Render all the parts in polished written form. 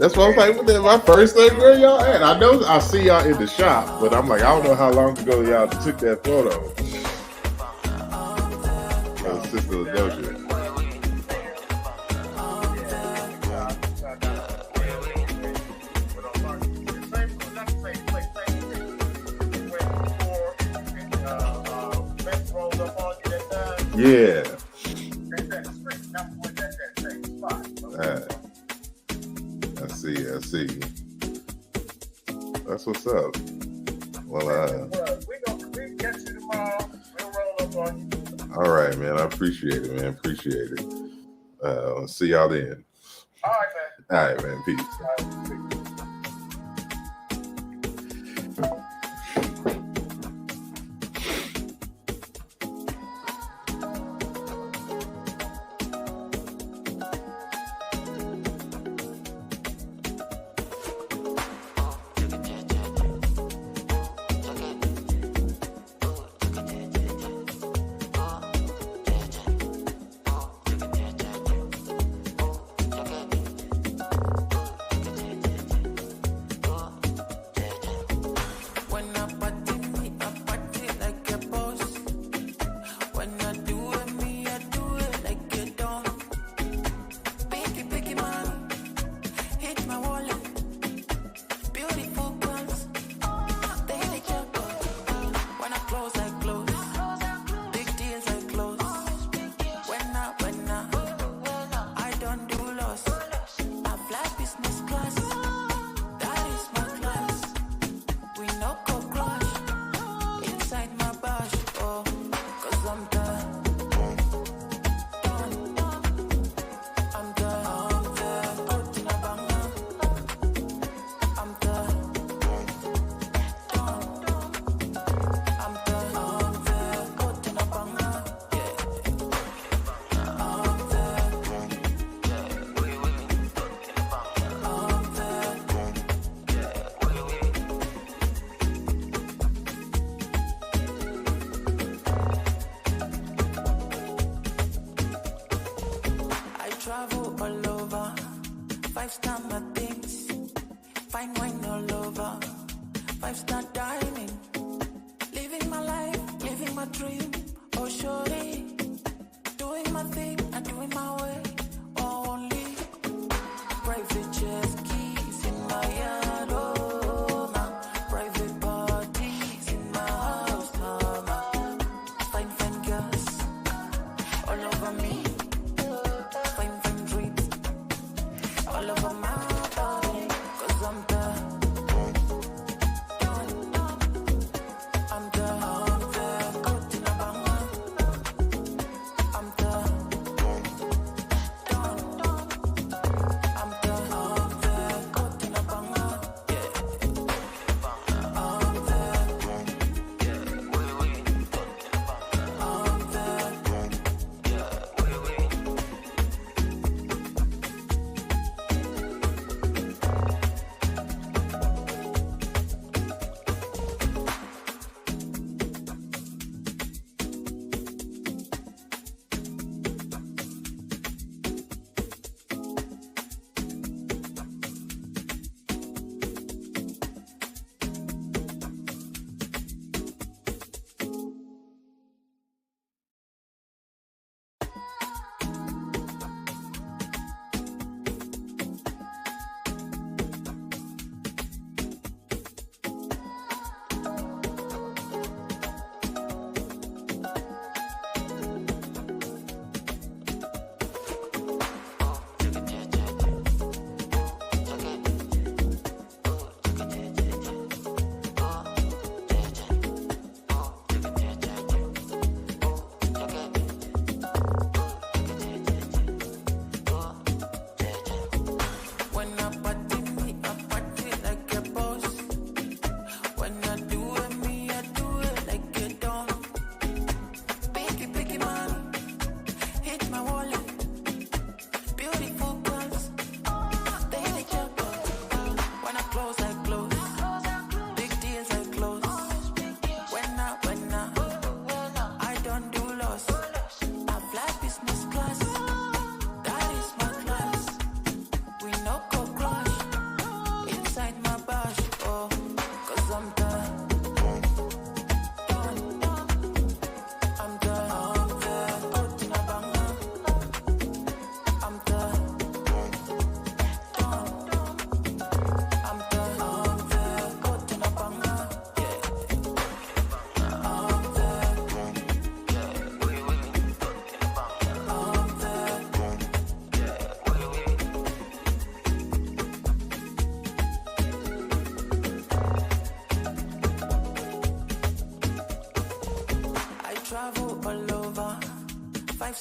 That's what I'm like. What the, my first thing, where y'all at? I know I see y'all in the shop, but I'm like, I don't know how long ago y'all took that photo. Sister Doja. Yeah. I see. That's what's up. Well, we get you tomorrow. We'll roll up on you. All right, man. I appreciate it, man. Appreciate it. See y'all then. All right, man. Peace.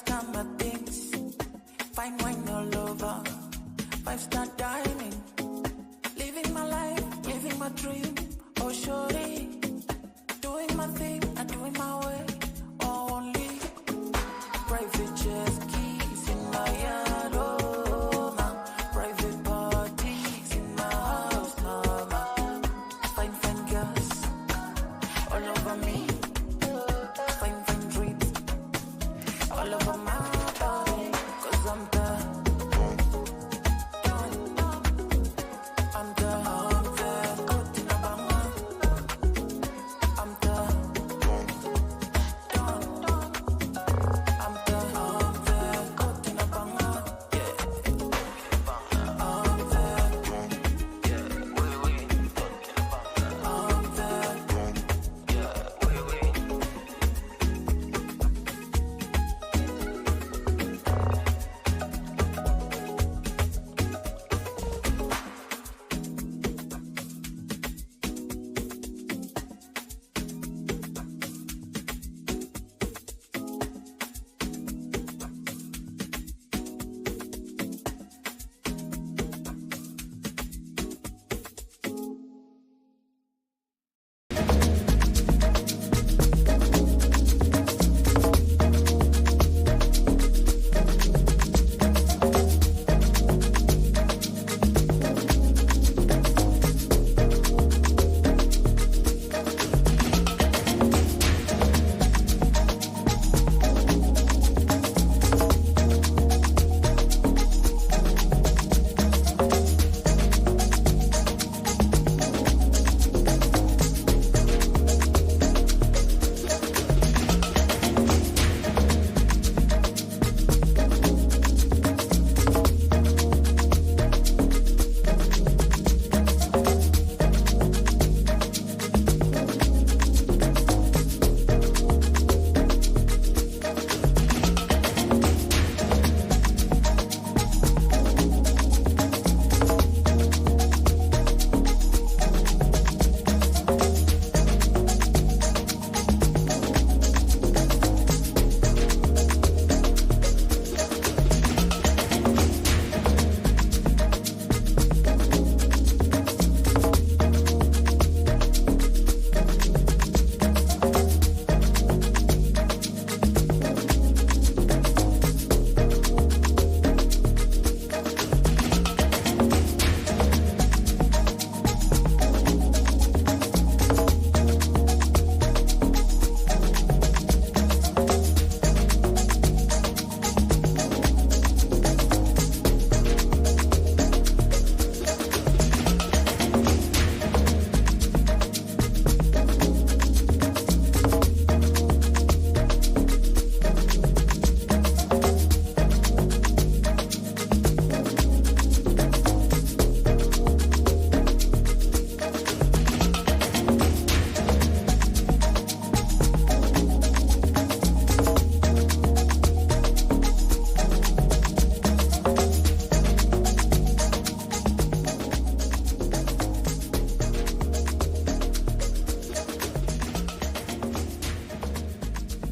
5-star my things, fine wine all over, 5-star dining, living my life, living my dream, oh shorty, doing my thing, I'm doing my way, only private jet keys in my yard, oh ma, private parties in my house, mama, fine girls, all over me, fine dreams, all over my body, 'cause I'm the good in a banga. I'm the good in a banga. Yeah.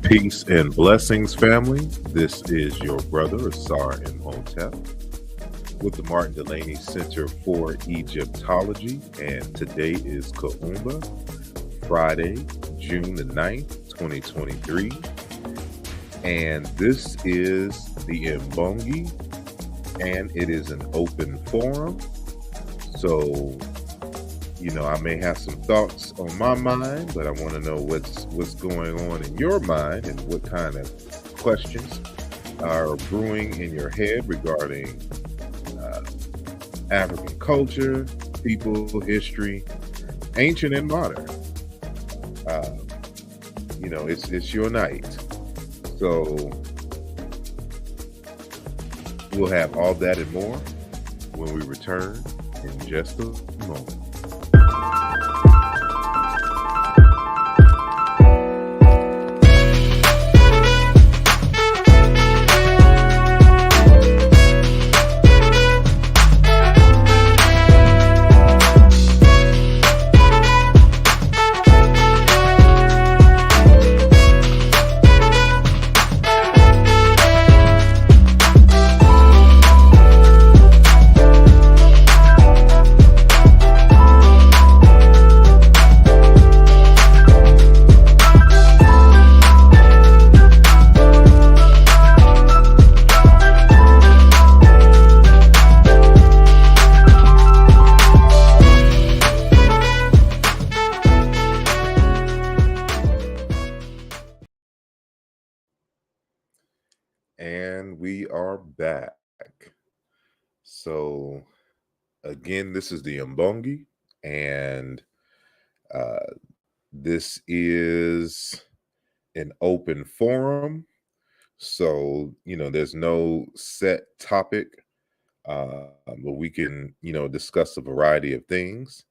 Peace and blessings, family. This is your brother, asarimhotep, with the Martin Delaney Center for Egyptology, and today is Kuumba, Friday, June the 9th, 2023, and this is the Mbongi, and it is an open forum, so I may have some thoughts on my mind, but I want to know what's going on in your mind and what kind of questions are brewing in your head regarding African culture, people, history, ancient and modern. It's your night. So we'll have all that and more when we return in just a moment. back. So again, this is the Mbongi, and this is an open forum. So, there's no set topic, but we can, discuss a variety of things.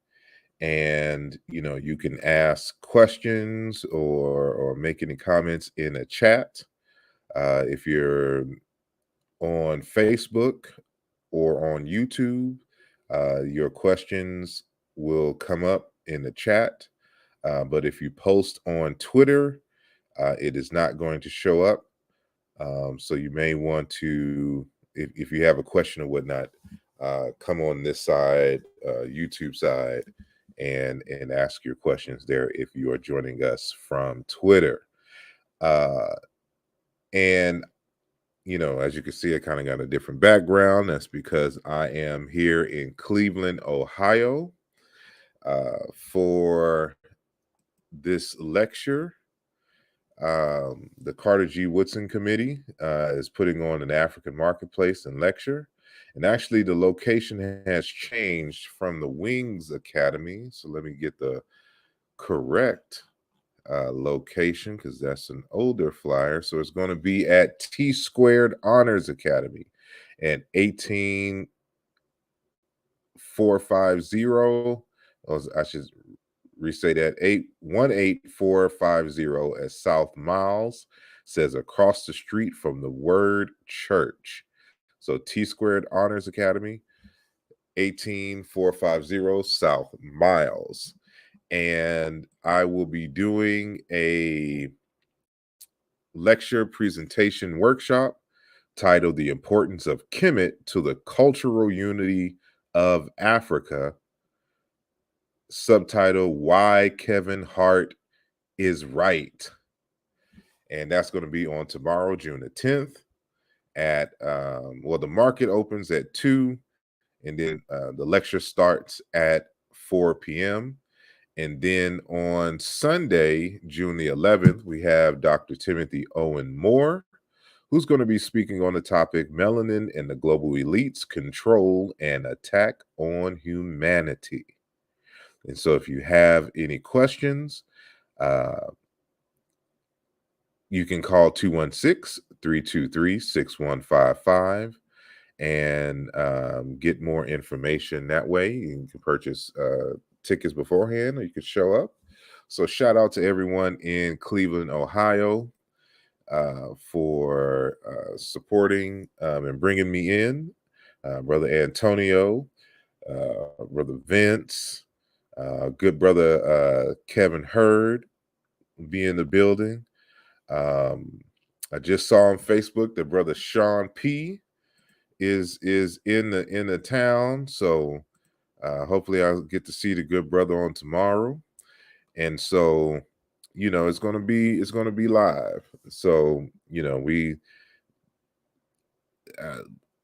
And, you can ask questions or make any comments in a chat. If you're on Facebook or on YouTube, your questions will come up in the chat. But if you post on Twitter, it is not going to show up. So you may want to, if you have a question or whatnot, come on this side, YouTube side, and ask your questions there if you are joining us from Twitter. And as you can see, I kind of got a different background. That's because I am here in Cleveland, Ohio, for this lecture. The Carter G. Woodson Committee is putting on an African Marketplace and lecture. And actually, the location has changed from the Wings Academy. So let me get the correct location, because that's an older flyer. So it's going to be at T Squared Honors Academy at 18450. I should restate that, 18450 at South Miles. Says across the street from the Word Church. So T Squared Honors Academy, 18450 South Miles. And I will be doing a lecture presentation workshop titled The Importance of Kemet to the Cultural Unity of Africa, subtitle Why Kevin Hart is Right. And that's going to be on tomorrow, June the 10th at, the market opens at 2, and then the lecture starts at 4 p.m. And then on Sunday, June the 11th, we have Dr. Timothy Owen Moore, who's going to be speaking on the topic Melanin and the Global Elites, Control and Attack on Humanity. And so if you have any questions, you can call 216-323-6155 and get more information that way. You can purchase tickets beforehand, or you could show up. So shout out to everyone in Cleveland, Ohio, for supporting and bringing me in. Brother Antonio, Brother Vince, good brother Kevin Hurd be in the building. I just saw on Facebook that brother Sean P is in the town, so hopefully I'll get to see the good brother on tomorrow. And so it's gonna be live. So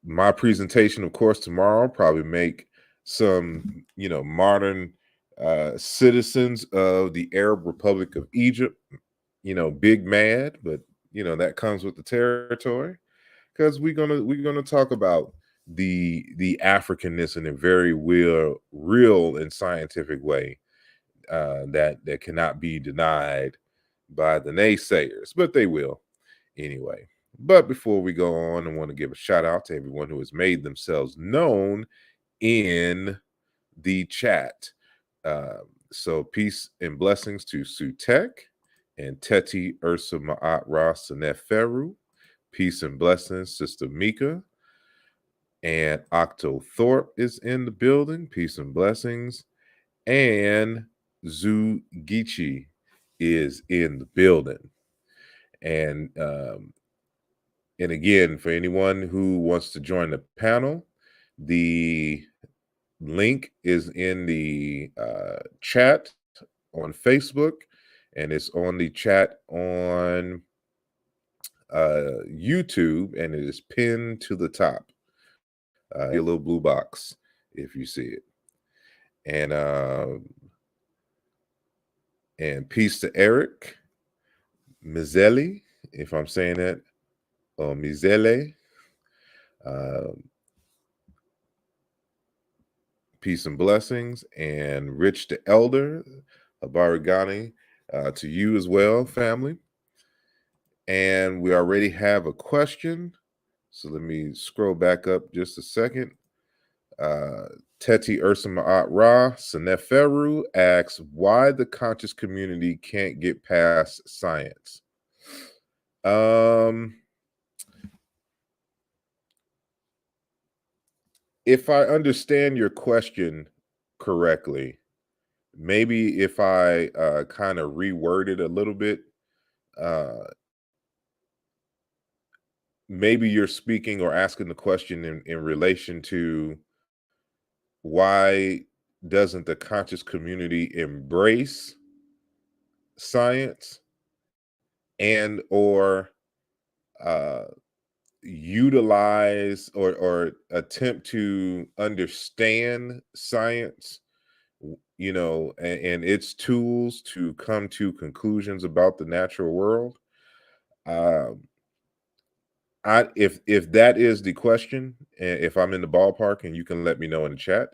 my presentation, of course, tomorrow probably make some modern citizens of the Arab Republic of Egypt big mad, but that comes with the territory, because we're gonna talk about the Africanness in a very real and scientific way that cannot be denied by the naysayers, but they will anyway. But before we go on, I want to give a shout out to everyone who has made themselves known in the chat. So peace and blessings to Sutek and Teti Ursa Ma'at Ra Sanef Feru. Peace and blessings, Sister Mika. And Octo Thorpe is in the building. Peace and blessings. And Zugichi is in the building. And again, for anyone who wants to join the panel, the link is in the chat on Facebook, and it's on the chat on YouTube, and it is pinned to the top. A little blue box if you see it. And peace to Eric Mizeli, if I'm saying that, or Mizele. Peace and blessings, and Rich the Elder, Abarigani, to you as well, family. And we already have a question. So let me scroll back up just a second. Teti Ursamaat Ra Seneferu asks why the conscious community can't get past science. If I understand your question correctly, maybe if I kind of reword it a little bit, uh, maybe you're speaking or asking the question in relation to why doesn't the conscious community embrace science and or uh, utilize or attempt to understand science, and its tools to come to conclusions about the natural world. Um, if that is the question, and if I'm in the ballpark, and you can let me know in the chat,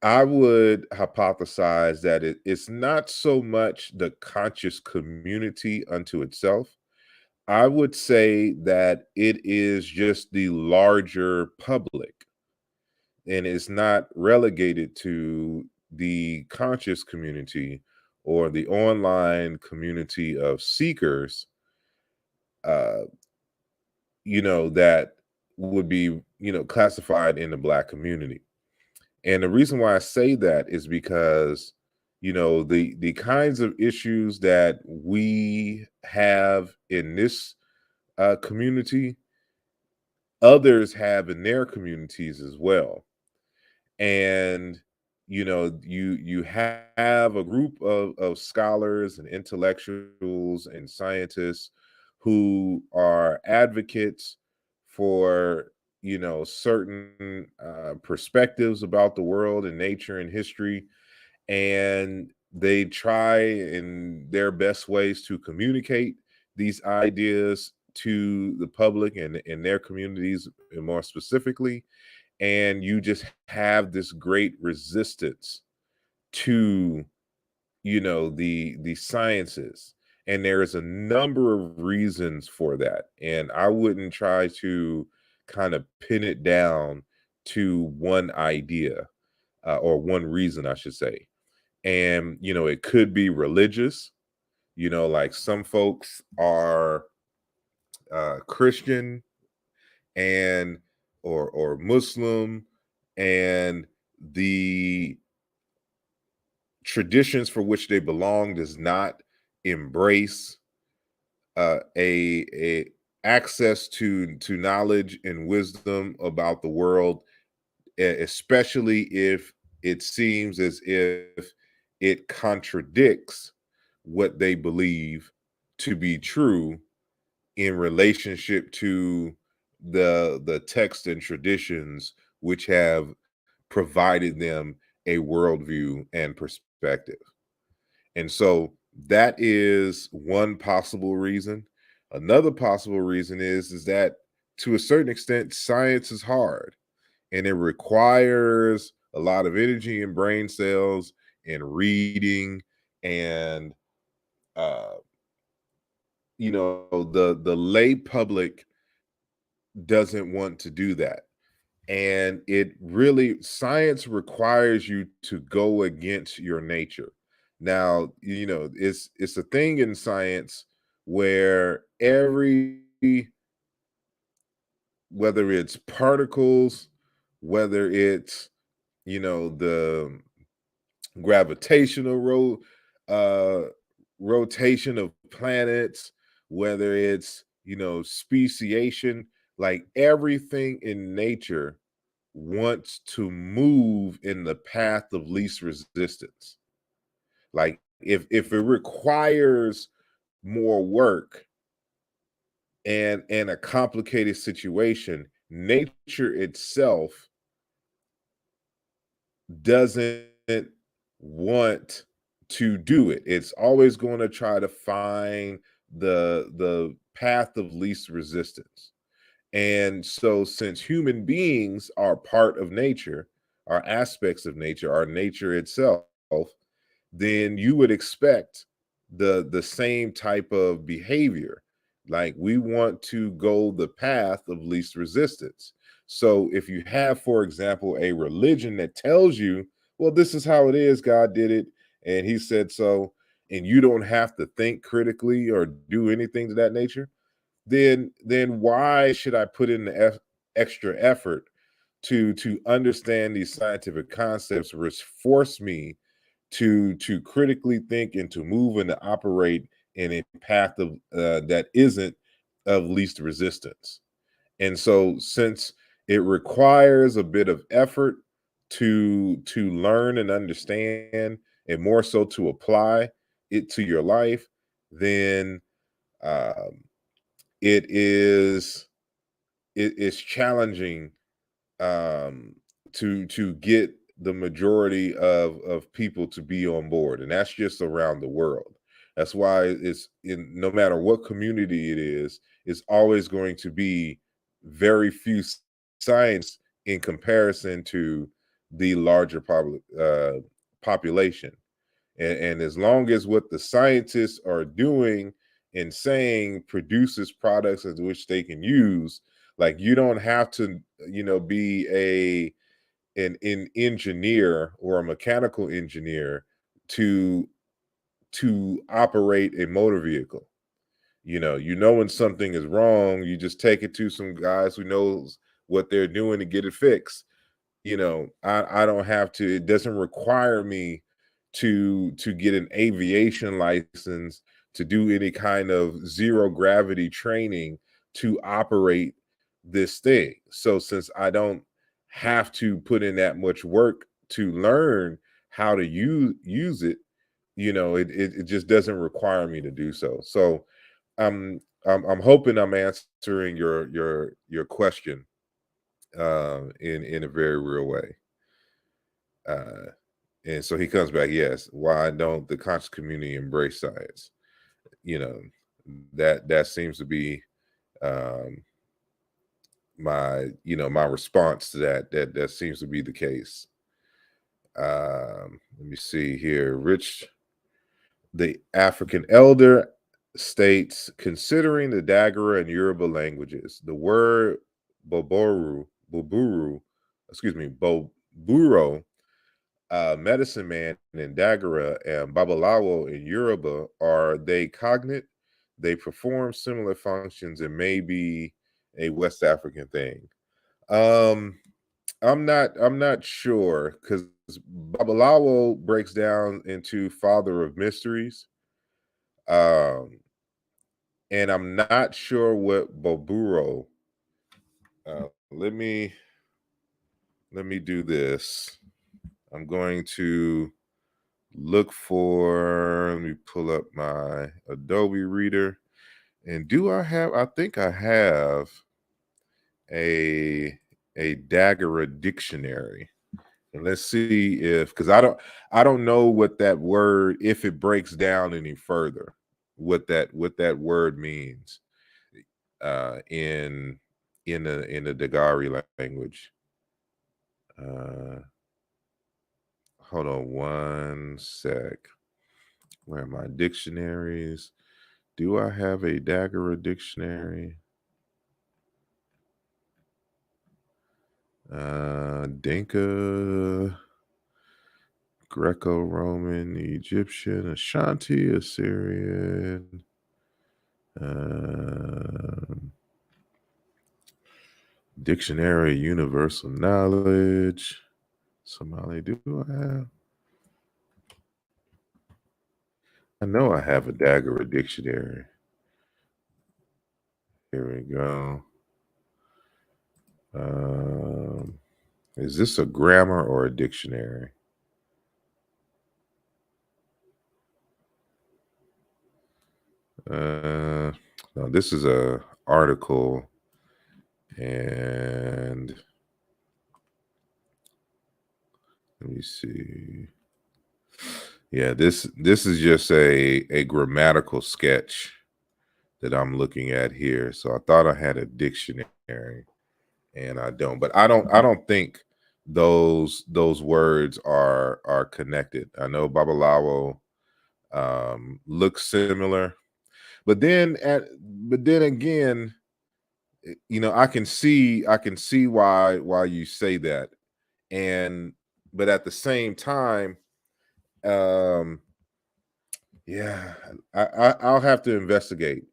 I would hypothesize that it's not so much the conscious community unto itself. I would say that it is just the larger public, and it's not relegated to the conscious community or the online community of seekers, uh, that would be, classified in the Black community. And the reason why I say that is because, the kinds of issues that we have in this community, others have in their communities as well. And you have a group of scholars and intellectuals and scientists who are advocates for certain perspectives about the world and nature and history, and they try in their best ways to communicate these ideas to the public and in their communities, and more specifically, and you just have this great resistance to the sciences, and there is a number of reasons for that, and I wouldn't try to kind of pin it down to one idea, or one reason, I should say. And it could be religious. Like some folks are Christian and or Muslim, and the traditions for which they belong does not embrace a access to knowledge and wisdom about the world, especially if it seems as if it contradicts what they believe to be true in relationship to the text and traditions which have provided them a worldview and perspective. And so that is one possible reason. Another possible reason is that to a certain extent, science is hard, and it requires a lot of energy and brain cells and reading, and uh, the lay public doesn't want to do that. And it really, science requires you to go against your nature. Now, it's a thing in science where whether it's particles, whether it's the gravitational uh rotation of planets, whether it's speciation, like everything in nature wants to move in the path of least resistance. Like if it requires more work and a complicated situation, nature itself doesn't want to do it. It's always going to try to find the path of least resistance. And so, since human beings are part of nature, are aspects of nature, are nature itself, then you would expect the same type of behavior. Like, we want to go the path of least resistance. So if you have, for example, a religion that tells you, well, this is how it is, God did it and he said so, and you don't have to think critically or do anything to that nature, then why should I put in the extra effort to understand these scientific concepts, which force me to critically think and to move and to operate in a path of that isn't of least resistance. And so, since it requires a bit of effort to learn and understand, and more so to apply it to your life, then um, it is it is challenging, um, to get the majority of people to be on board, and that's just around the world. That's why it's in no matter what community it is, it's always going to be very few science in comparison to the larger population. And as long as what the scientists are doing and saying produces products as which they can use, like, you don't have to, be an engineer or a mechanical engineer to operate a motor vehicle. When something is wrong, you just take it to some guys who knows what they're doing to get it fixed. I don't have to, it doesn't require me to get an aviation license, to do any kind of zero gravity training to operate this thing. So since I don't have to put in that much work to learn how to use it, it just doesn't require me to do so. So I'm hoping I'm answering your question in a very real way. Uh, and so he comes back, yes. Why don't the conscious community embrace science? You know, that seems to be um, my response to that seems to be the case. Let me see here. Rich, the African elder, states, considering the Dagara and Yoruba languages, the word boburu, excuse me, boburo, medicine man in Dagara and Babalawo in Yoruba, are they cognate? They perform similar functions and may be a West African thing. Um, I'm not sure, because Babalawo breaks down into father of mysteries. Um, and I'm not sure what Boburo. Let me do this. I'm going to look for. Let me pull up my Adobe Reader. And I think I have a Dagara dictionary. And let's see if, because I don't know what that word, if it breaks down any further, what that word means in the Dagari language. Uh, Hold on one sec. Where are my dictionaries? Do I have a Dagara dictionary? Dinka, Greco-Roman, Egyptian, Ashanti, Assyrian. Dictionary, Universal Knowledge. Somali, do I have? I know I have a Dagara dictionary. Here we go. Is this a grammar or a dictionary? No, this is a article, and let me see. Yeah, this is just a grammatical sketch that I'm looking at here. So I thought I had a dictionary. and I don't. But I don't think those words are connected. I know Babalawo looks similar, but then again, I can see why you say that, but at the same time, yeah, I'll have to investigate,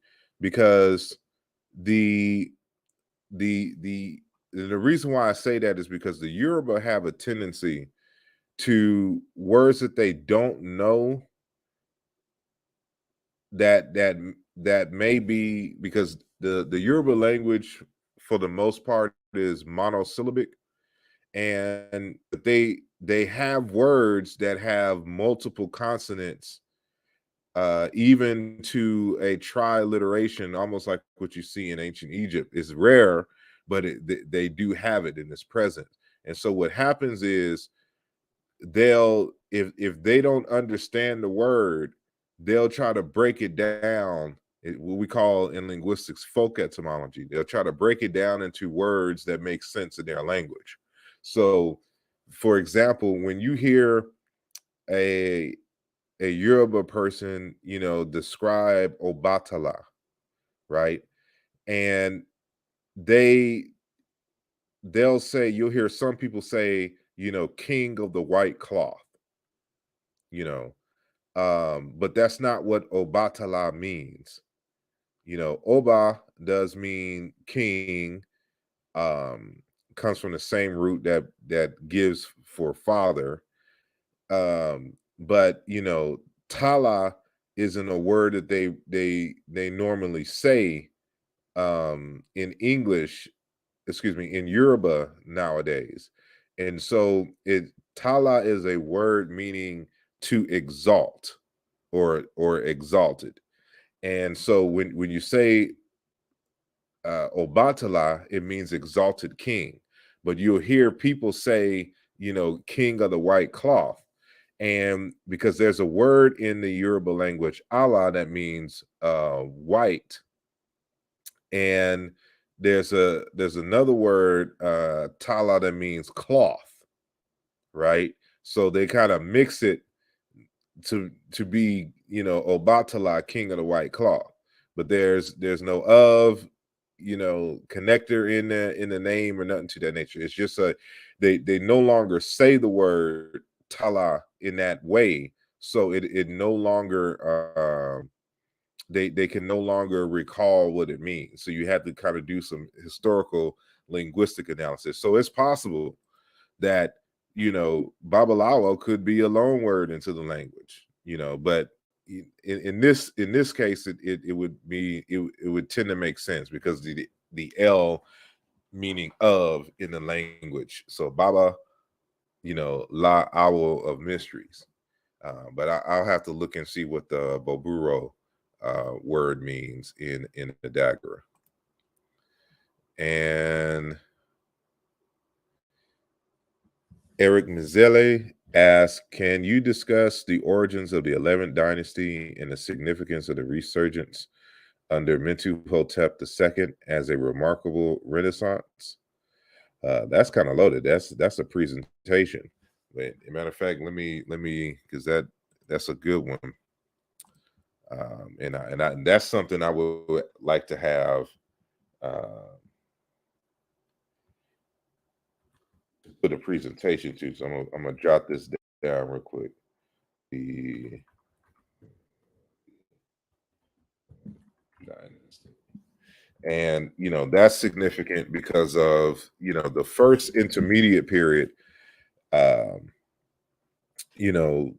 because the the the reason why I say that is because the Yoruba have a tendency to words that they don't know, that may be because the Yoruba language for the most part is monosyllabic, and they have words that have multiple consonants, even to a triliteration, almost like what you see in ancient Egypt. Is rare, but they do have it, and it's present. And so what happens is, they'll, if they don't understand the word, they'll try to break it down, what we call in linguistics folk etymology. They'll try to break it down into words that make sense in their language. So, for example, when you hear a Yoruba person, describe Obatala, right? And they'll say, you'll hear some people say, king of the white cloth, you know, but that's not what Obatala means. Oba does mean king, um, comes from the same root that gives for father. But Tala isn't a word that they normally say in English, excuse me, in Yoruba nowadays. And so Tala is a word meaning to exalt, or exalted. And so when you say Obatala, it means exalted king. But you'll hear people say, king of the white cloth. And because there's a word in the Yoruba language, Allah, that means white. And there's another word, tala, that means cloth, right? So they kind of mix it to be, Obatala, king of the white cloth. But there's no of, connector in the name, or nothing to that nature. It's just they no longer say the word tala in that way, so it no longer they can no longer recall what it means. So you have to kind of do some historical linguistic analysis. So it's possible that Babalawo could be a loan word into the language, but in this case, it would be, it would tend to make sense, because the L meaning of in the language. So Baba, La Owl of Mysteries. But I'll have to look and see what the Boburo word means in the Dagara. And Eric Mizele asks, can you discuss the origins of the 11th dynasty and the significance of the resurgence under Mentuhotep II as a remarkable renaissance? That's kind of loaded. That's a presentation. But as a matter of fact, let me because that's a good one. And that's something I would like to have put a presentation to. So I'm gonna jot this down real quick. The Dynasty. And that's significant because of the first intermediate period,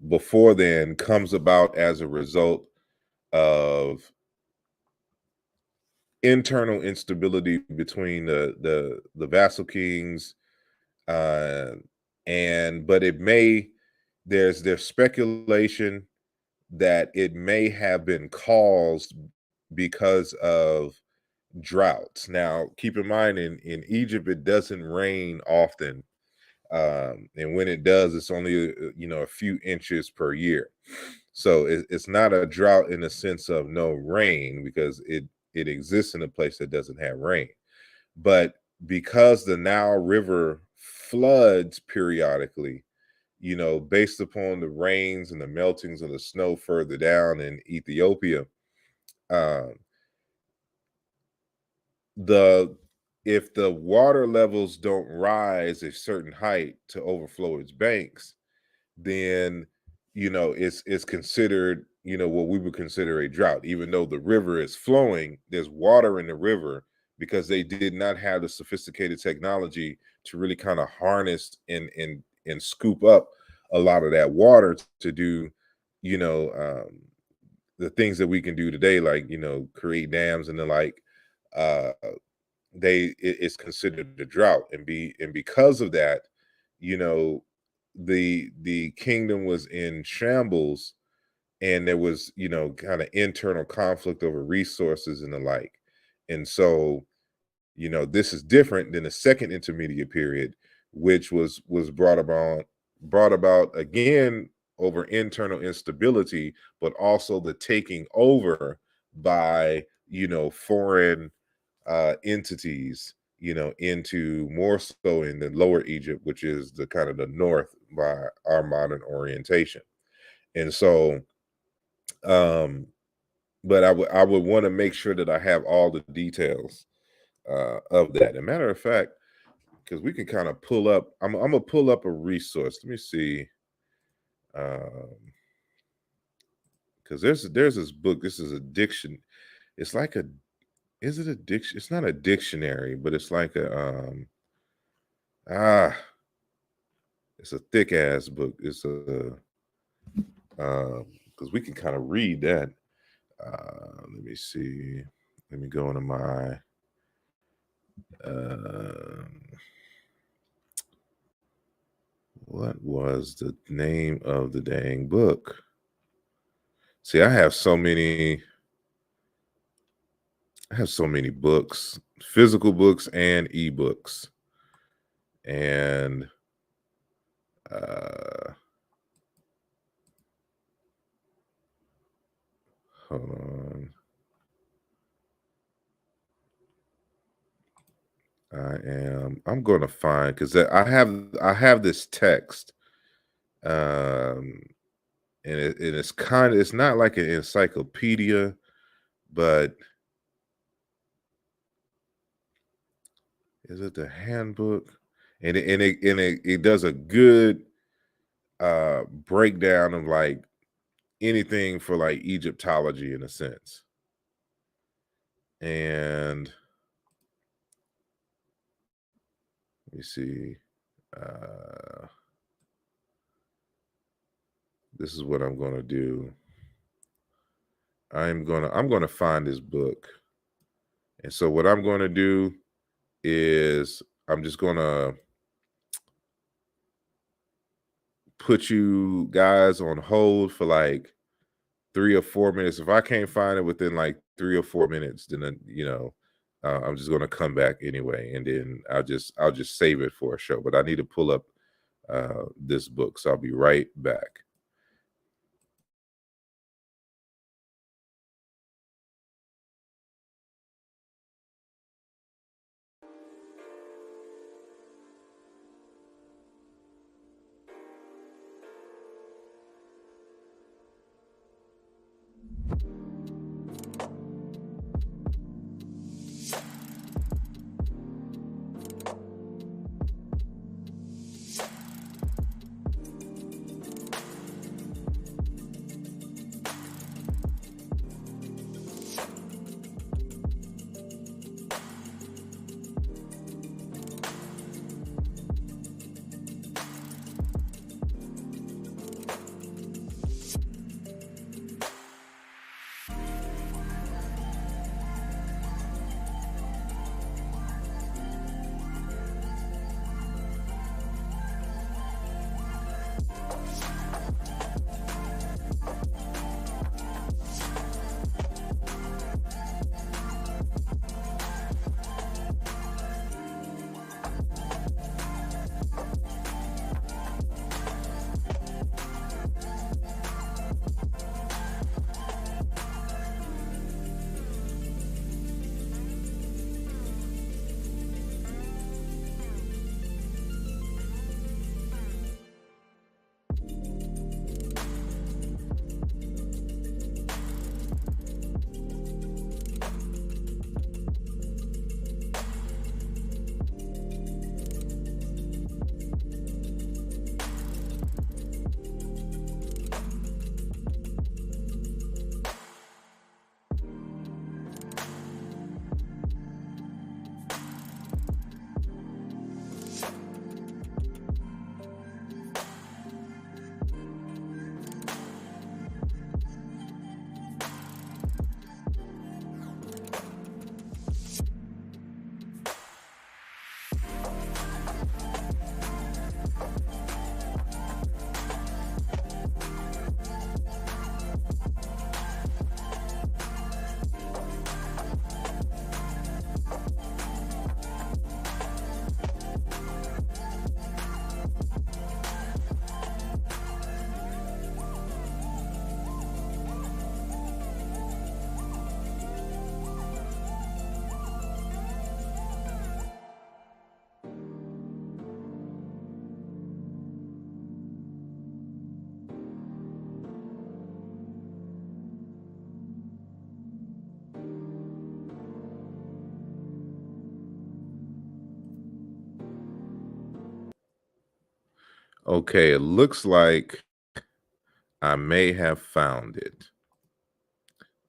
before then, comes about as a result of internal instability between the vassal kings, but there's speculation that it may have been caused because of droughts. Now, keep in mind, in Egypt, it doesn't rain often, and when it does, it's only a few inches per year. So it's not a drought in the sense of no rain, because it exists in a place that doesn't have rain. But because the Nile River floods periodically, based upon the rains and the meltings of the snow further down in Ethiopia, um, if the water levels don't rise a certain height to overflow its banks, then it's considered what we would consider a drought. Even though the river is flowing, there's water in the river, because they did not have the sophisticated technology to really kind of harness and scoop up a lot of that water to do the things that we can do today, like create dams and the like. uh it's considered a drought, and because of that, you know the kingdom was in shambles, and there was kind of internal conflict over resources and the like. And so this is different than the second intermediate period, which was brought about again over internal instability, but also the taking over by foreign entities, into more so in the lower Egypt, which is the kind of the north by our modern orientation. And so, but I would want to make sure that I have all the details of that. As a matter of fact, because we can kind of pull up, I'm gonna pull up a resource. Let me see, because there's this book. This is a diction. It's like a is it a diction? It's not a dictionary, but it's like a ah it's a thick ass book. It's a because we can kind of read that. Let me see. Let me go into my what was the name of the dang book? See, I have so many books, physical books and ebooks. And hold on. I'm going to find, because I have this text, and it's not like an encyclopedia, but is it the handbook? And it does a good breakdown of like anything for like Egyptology in a sense. And let me see. This is what I'm gonna do. I'm gonna find this book. And so what I'm gonna do is I'm just gonna put you guys on hold for like 3 or 4 minutes. If I can't find it within like 3 or 4 minutes, then I'm just gonna come back anyway, and then I'll just save it for a show. But I need to pull up this book, so I'll be right back. Okay, it looks like I may have found it.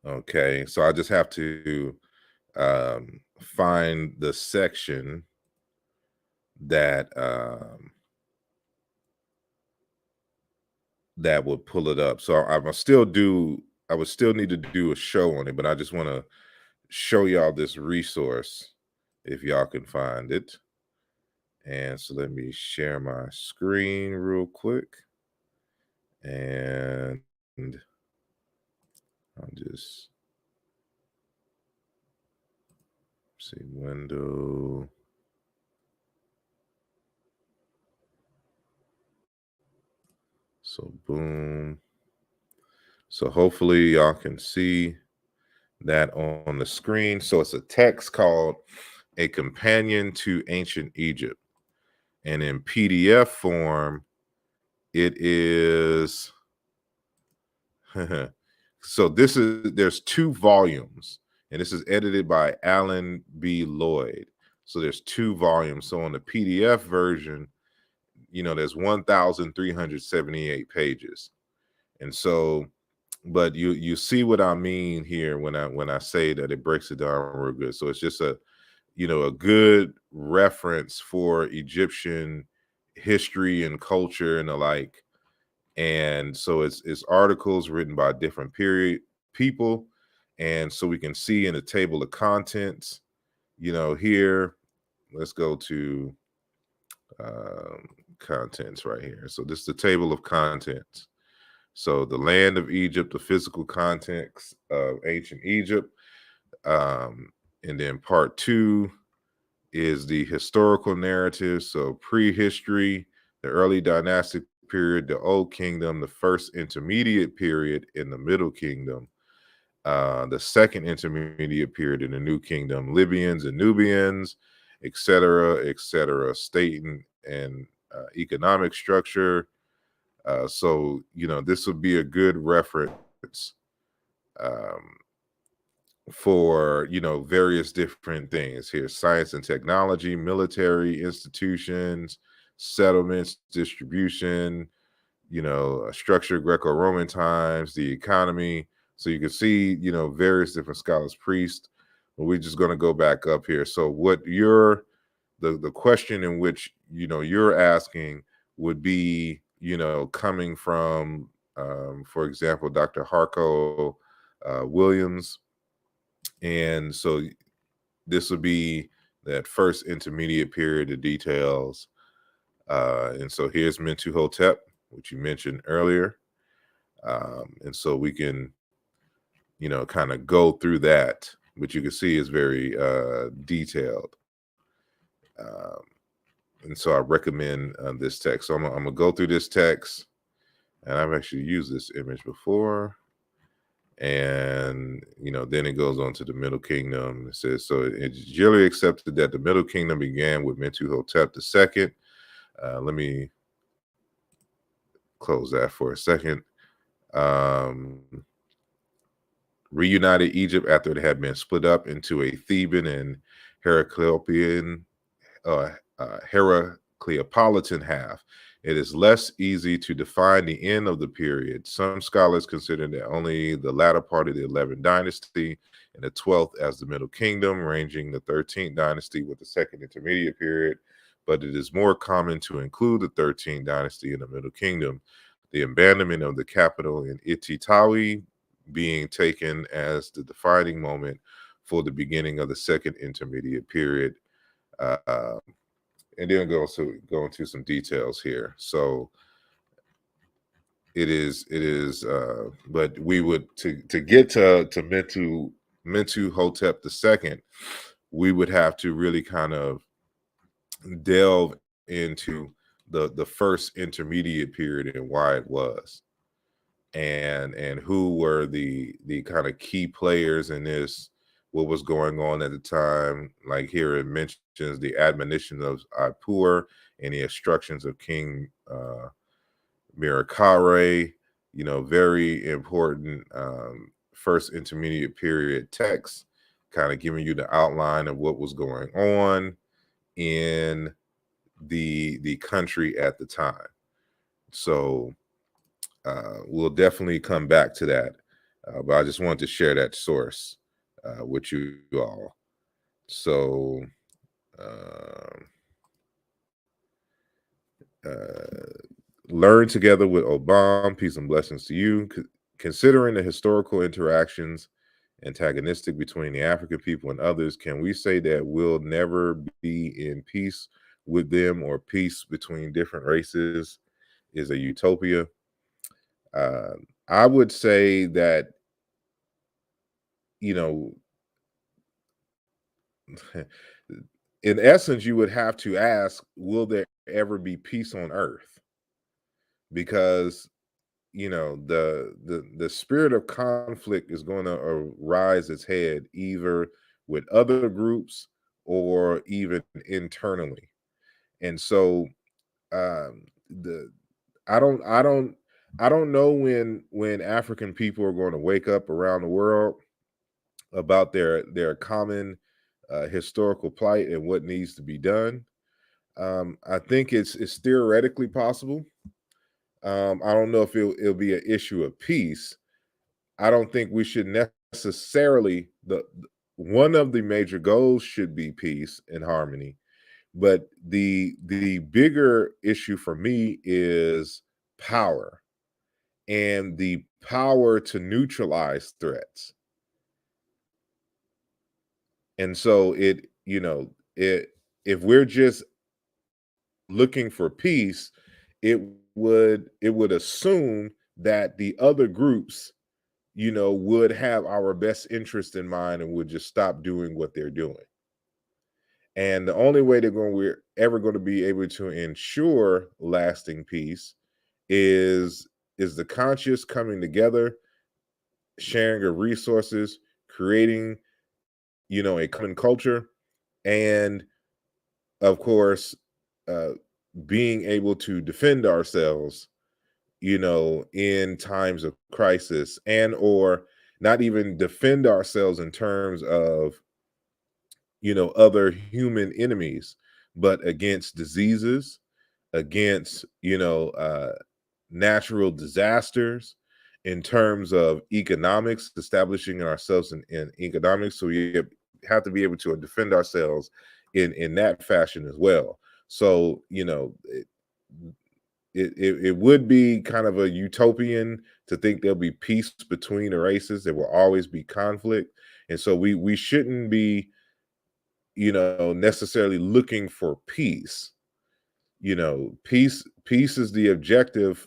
Okay, so I just have to find the section that that would pull it up. So I would still need to do a show on it, but I just want to show y'all this resource if y'all can find it. And so let me share my screen real quick. And I'll just see window. So boom. So hopefully y'all can see that on the screen. So it's a text called A Companion to Ancient Egypt. And in PDF form, it is so there's 2 volumes, and this is edited by Alan B. Lloyd. So there's 2 volumes. So on the PDF version, there's 1,378 pages. And so, but you see what I mean here when I say that it breaks it down real good. So it's just a good reference for Egyptian history and culture and the like. And so it's articles written by different period people. And so we can see in the table of contents, here, let's go to contents right here. So this is the table of contents. So the land of Egypt, the physical context of ancient Egypt. And then part 2 is the historical narrative. So prehistory, the early dynastic period, the Old Kingdom, the first intermediate period in the Middle Kingdom, the second intermediate period in the New Kingdom, Libyans and Nubians, etc., state and economic structure. So, this would be a good reference um, for, various different things here: science and technology, military institutions, settlements, distribution, structure, Greco-Roman times, the economy. So you can see, various different scholars, priests. But we're just going to go back up here. So what the question in which, you're asking would be, coming from, for example, Dr. Harko Williams. And so this would be that first intermediate period of details. And so here's Mentuhotep, which you mentioned earlier. And so we can, kind of go through that, but you can see it's very detailed. Um, and so I recommend this text. So I'm gonna go through this text, and I've actually used this image before. And then it goes on to the Middle Kingdom. It says, so it's generally accepted that the Middle Kingdom began with Mentuhotep II. Let me close that for a second. Reunited Egypt after it had been split up into a Theban and Heracleopolitan half. It is less easy to define the end of the period. Some scholars consider that only the latter part of the 11th dynasty and the 12th as the Middle Kingdom, ranging the 13th dynasty with the second intermediate period. But it is more common to include the 13th dynasty in the Middle Kingdom. The abandonment of the capital in Ititawi being taken as the defining moment for the beginning of the second intermediate period. And then go into some details here. So it is, but we would to get to Mentuhotep II, we would have to really kind of delve into the first intermediate period and why it was, and who were the kind of key players in this, what was going on at the time. Like here it mentions the admonition of Apur and the instructions of King Mirakare, very important first intermediate period text, kind of giving you the outline of what was going on in the country at the time. So we'll definitely come back to that. But I just wanted to share that source with you all. So uh, learn together with Obama. Peace and blessings to you. Considering the historical interactions antagonistic between the African people and others, can we say that we'll never be in peace with them, or peace between different races is a utopia? Uh, I would say that, you know, in essence, you would have to ask, will there ever be peace on earth? Because the spirit of conflict is going to rise its head either with other groups or even internally. And so the I don't know when African people are going to wake up around the world about their common historical plight and what needs to be done. I think it's theoretically possible. I don't know if it'll be an issue of peace. I don't think we should necessarily one of the major goals should be peace and harmony, but the bigger issue for me is power, and the power to neutralize threats. And so it if we're just looking for peace, it would assume that the other groups, would have our best interest in mind and would just stop doing what they're doing. And the only way we're ever going to be able to ensure lasting peace is the conscious coming together, sharing of resources, creating, a common culture, and of course, uh, being able to defend ourselves, in times of crisis, and or not even defend ourselves in terms of, other human enemies, but against diseases, against, natural disasters, in terms of economics, establishing ourselves in economics. So we have to be able to defend ourselves in that fashion as well. So, it would be kind of a utopian to think there'll be peace between the races. There will always be conflict. And so we shouldn't be, necessarily looking for peace. Peace is the objective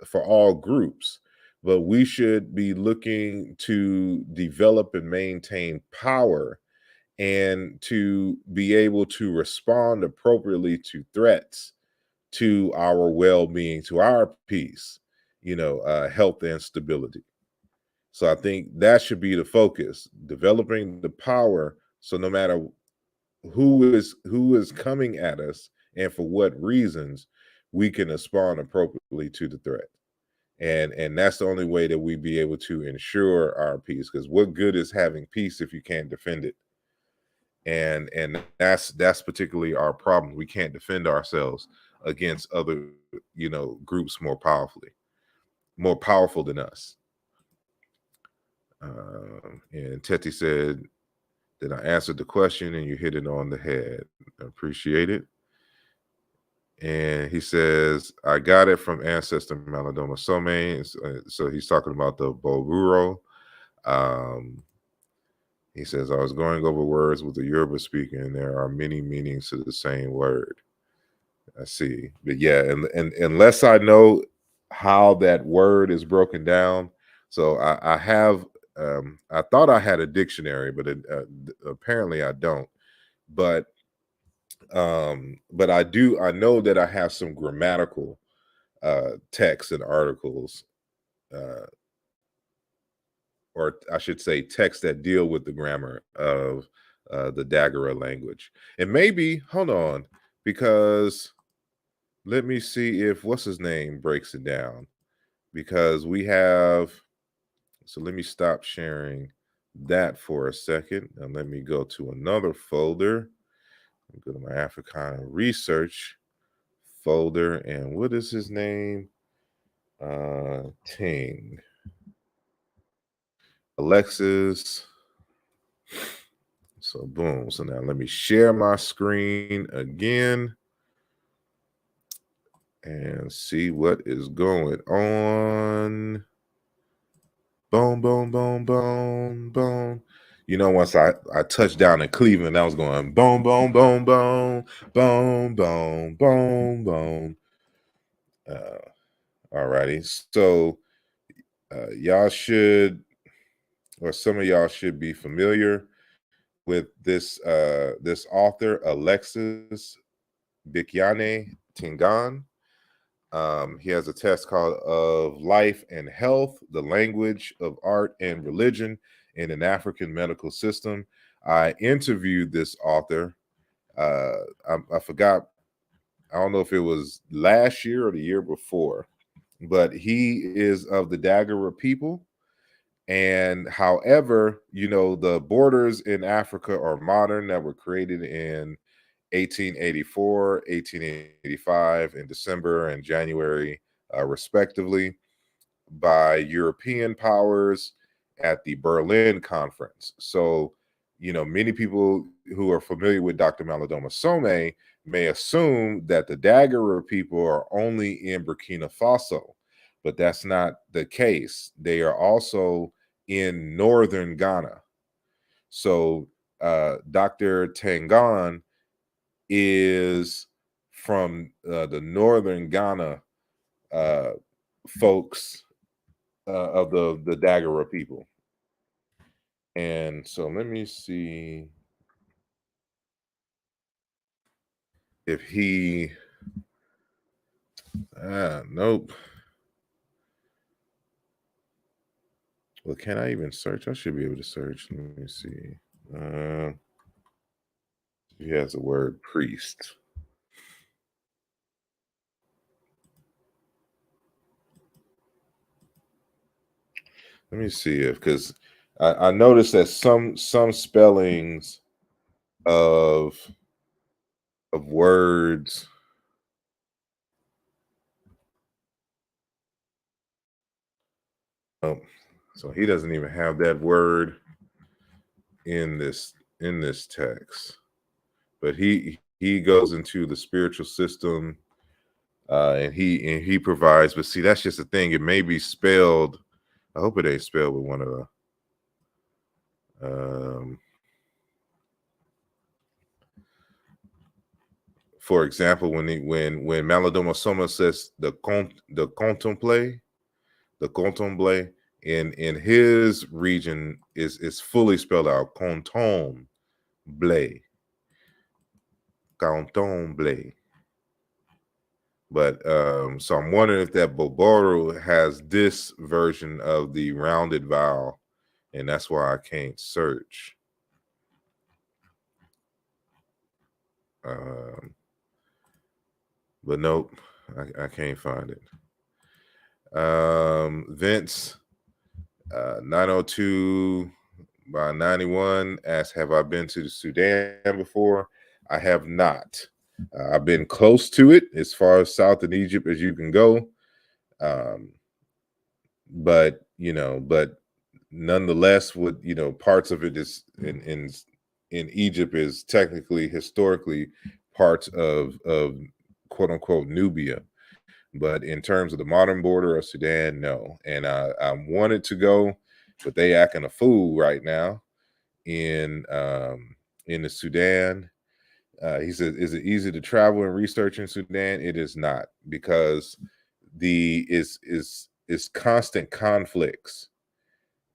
for all groups, but we should be looking to develop and maintain power, and to be able to respond appropriately to threats, to our well-being, to our peace, health and stability. So I think that should be the focus, developing the power, so no matter who is coming at us and for what reasons, we can respond appropriately to the threat. And that's the only way that we be able to ensure our peace, because what good is having peace if you can't defend it? And that's particularly our problem. We can't defend ourselves against other, groups more powerful than us. And Teti said that I answered the question and you hit it on the head. I appreciate it. And he says, I got it from ancestor Maladoma Some. So he's talking about the Boruro. He says, I was going over words with the Yoruba speaker, and there are many meanings to the same word. I see. But yeah, and unless I know how that word is broken down. So I have, I thought I had a dictionary, but apparently I don't. But I know that I have some grammatical texts and articles, uh, or I should say texts that deal with the grammar of the Dagara language. And maybe, hold on, because let me see if what's his name breaks it down, because we have, so let me stop sharing that for a second, and let me go to another folder. Go to my Africana research folder. And what is his name? Ting. Alexis. So boom. So now let me share my screen again and see what is going on. Boom, boom, boom, boom, boom. You know, once I touched down in Cleveland, I was going boom, boom, boom, boom, boom, boom, boom, boom. All righty. So y'all should, or some of y'all should be familiar with this this author, Alexis Bikyane Tingan. He has a text called Of Life and Health, the Language of Art and Religion in an African Medical System. I interviewed this author. I forgot, I don't know if it was last year or the year before, but he is of the Dagara people. And however, you know, the borders in Africa are modern, that were created in 1884, 1885, in December and January, respectively, by European powers at the Berlin Conference. So, you know, many people who are familiar with Dr. Malidoma Some may assume that the Dagara people are only in Burkina Faso, but that's not the case. They are also in northern Ghana. So Dr. Tangan is from the northern Ghana folks of the Dagara people. And so let me see if he, nope. Well, can I even search? I should be able to search. Let me see. He has the word priest. Let me see if, because I noticed that some spellings of words so he doesn't even have that word in this text, but he goes into the spiritual system, and he provides. But see, that's just the thing. It may be spelled. I hope it ain't spelled with one of the. For example, when Malidoma Soma says the contemplate, in his region is fully spelled out contemple. But so I'm wondering if that Boboro has this version of the rounded vowel, and that's why I can't search. But nope, I can't find it. Vince 902 by 91 asks, have I been to the Sudan before? I have not. I've been close to it, as far as south in Egypt as you can go. But nonetheless, parts of it is in Egypt is technically, historically, parts of quote unquote Nubia. But in terms of the modern border of Sudan, no. And I wanted to go, but they acting a fool right now in the Sudan. He says, is it easy to travel and research in Sudan? It is not, because is constant conflicts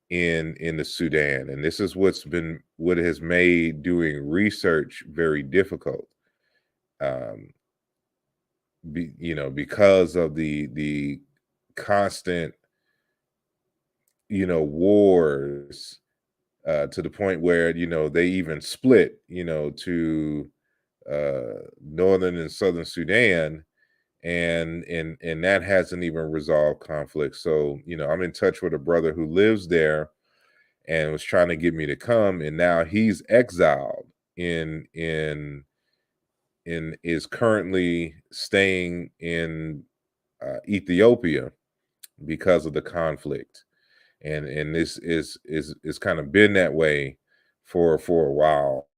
in the Sudan. And this is what has made doing research very difficult. Because of the constant wars, to the point where they even split to northern and southern Sudan, and that hasn't even resolved conflict. So I'm in touch with a brother who lives there and was trying to get me to come, and now he's exiled in is currently staying in Ethiopia because of the conflict, and this is kind of been that way for a while,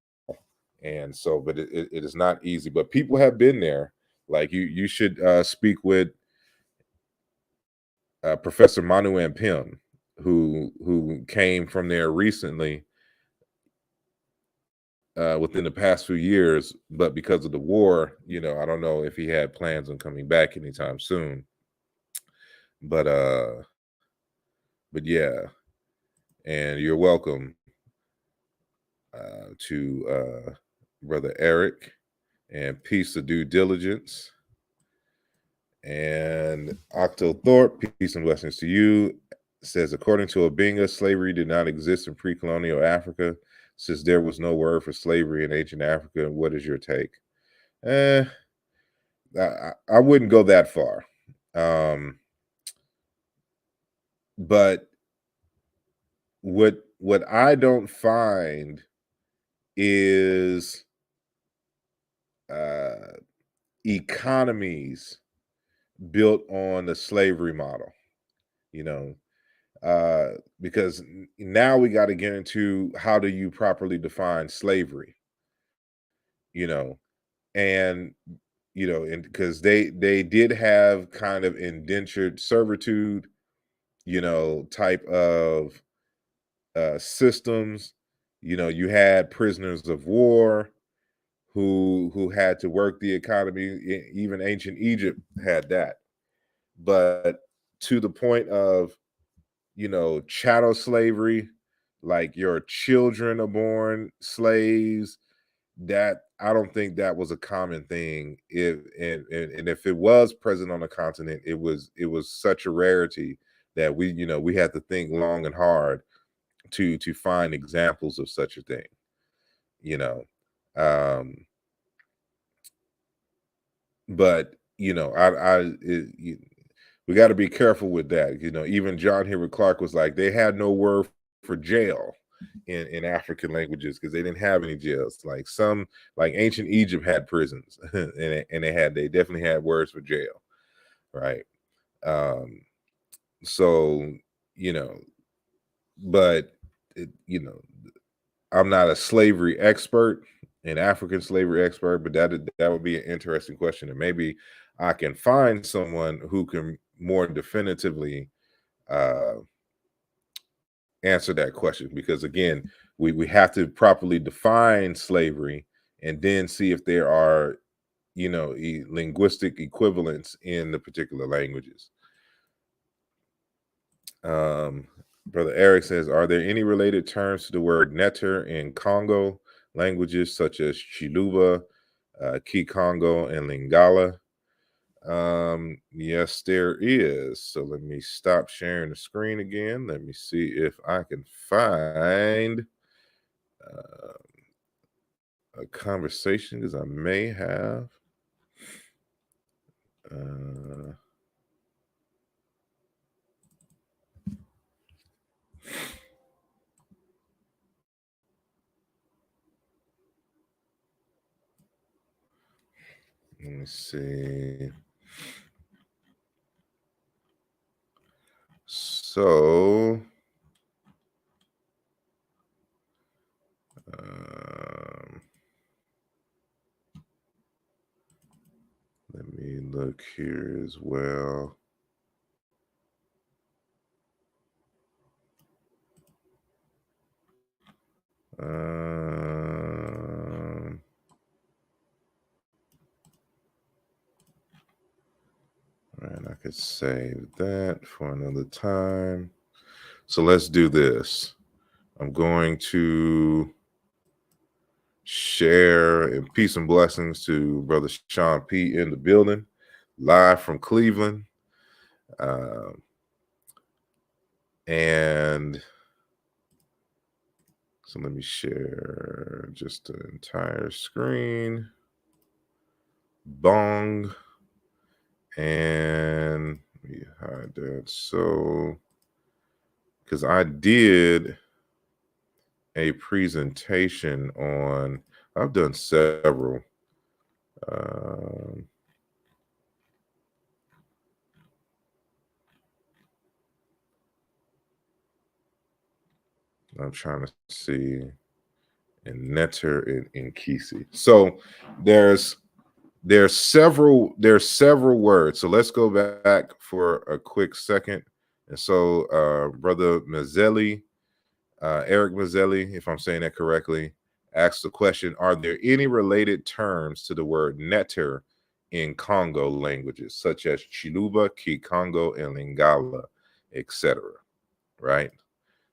and so but it is not easy. But people have been there. Like you should speak with Professor Manu Pim, who came from there recently within the past few years, but because of the war, I don't know if he had plans on coming back anytime soon. But yeah, and you're welcome to Brother Eric, and peace of due diligence. And Octo Thorpe, peace and blessings to you. Says, according to Obinga, slavery did not exist in pre-colonial Africa, since there was no word for slavery in ancient Africa. What is your take? I wouldn't go that far. But what I don't find is economies built on the slavery model, because now we got to get into how do you properly define slavery, and and because they did have kind of indentured servitude, type of systems. You had prisoners of war who had to work the economy. Even ancient Egypt had that, but to the point of chattel slavery, like your children are born slaves, that I don't think that was a common thing. And if it was present on the continent, it was such a rarity that we had to think long and hard to find examples of such a thing. Um but we got to be careful with that. Even John Henry Clark was like, they had no word for jail in African languages because they didn't have any jails. Like ancient Egypt had prisons, and they definitely had words for jail, right? So but I'm not a slavery expert, an African slavery expert, but that would be an interesting question, and maybe I can find someone who can more definitively answer that question, because again, we have to properly define slavery and then see if there are linguistic equivalents in the particular languages. Brother Eric says, are there any related terms to the word netter in Congo languages such as Chiluba, Kikongo, and Lingala? Yes, there is. So let me stop sharing the screen again. Let me see if I can find a conversation, because I may have. Let me see. So, let me look here as well. And I could save that for another time. So let's do this. I'm going to share, and peace and blessings to Brother Sean P. in the building, live from Cleveland. And so let me share just the entire screen. Bong. And let me hide that. So, because I did a presentation on, I've done several Um, I'm trying to see in Netter in Kisi. So there's several words. So let's go back for a quick second. And so brother Mazzelli, Eric Mazzelli, if I'm saying that correctly, asked the question: are there any related terms to the word netter in Congo languages, such as Chiluba, Kikongo, and Lingala, etc.? Right.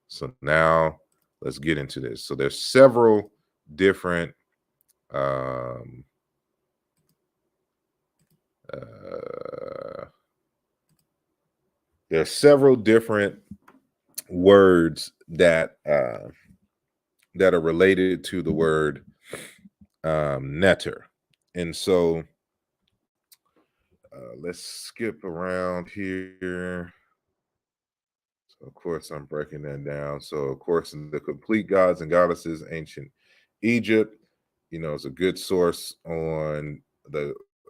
So now let's get into this. So there's several different there's several different words that that are related to the word netter. And so let's skip around here. So of course, I'm breaking that down. So, of course, the complete gods and goddesses, ancient Egypt, is a good source on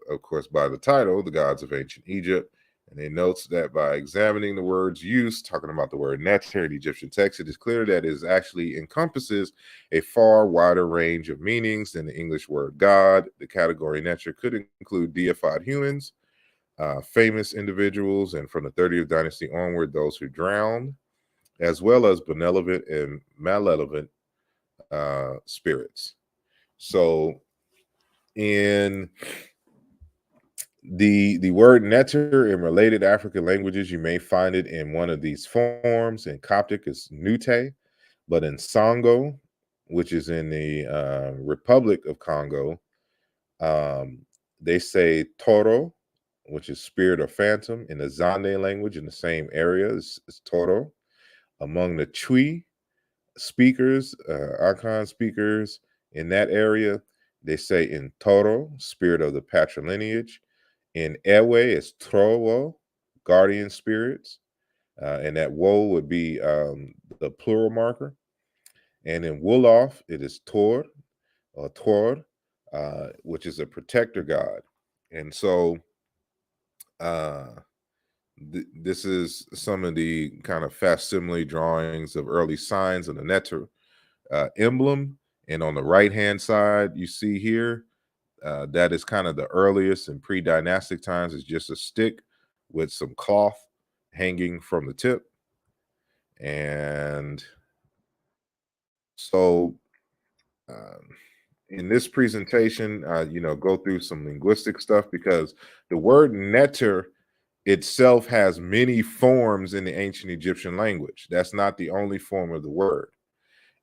of course, by the title, the gods of ancient Egypt. And it notes that by examining the words used, talking about the word netter in Egyptian text, it is clear that it actually encompasses a far wider range of meanings than the English word God. The category netter could include deified humans, famous individuals, and from the 30th dynasty onward, those who drowned, as well as benevolent and malevolent spirits. So in the word netter in related African languages, you may find it in one of these forms. In Coptic, it's nute, but in Sango, which is in the Republic of Congo, um, they say toro, which is spirit or phantom. In the Zande language, in the same area, is toro. Among the Twi speakers, Akan speakers in that area, they say in toro, spirit of the patrilineage. In Ewe, it's trowo, guardian spirits. And that woe would be the plural marker. And in Wolof, it is tor or tor, which is a protector god. And so this is some of the kind of facsimile drawings of early signs of the netter emblem. And on the right-hand side, you see here, that is kind of the earliest in pre-dynastic times. It's just a stick with some cloth hanging from the tip. And so in this presentation, go through some linguistic stuff, because the word netter itself has many forms in the ancient Egyptian language. That's not the only form of the word.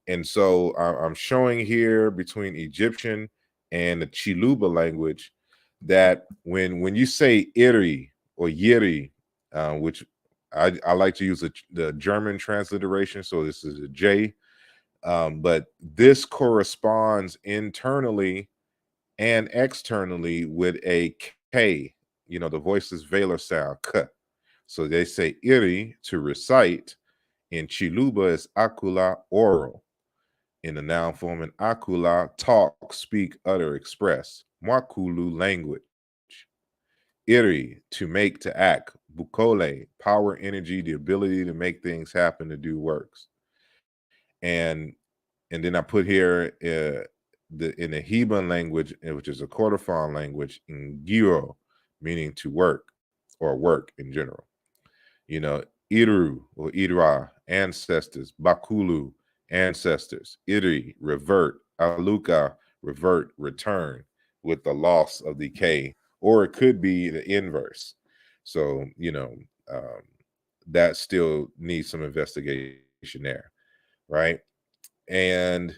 And so I'm showing here between Egyptian and the Chiluba language that when you say iri or yiri, which I like to use the German transliteration, so this is a J, but this corresponds internally and externally with a K, the voiceless velar sound, K. So they say iri to recite. In Chiluba is akula, oral. In the noun form, in akula, talk, speak, utter, express. Mwakulu, language. Iri, to make, to act. Bukole, power, energy, the ability to make things happen, to do works. And then I put here in the Heban language, which is a Kordofan language, ngiro, meaning to work or work in general. Iru or Ira, ancestors. Bakulu, ancestors. Iri, revert. Aluka, revert, return, with the loss of the K, or it could be the inverse. So, that still needs some investigation there, right? And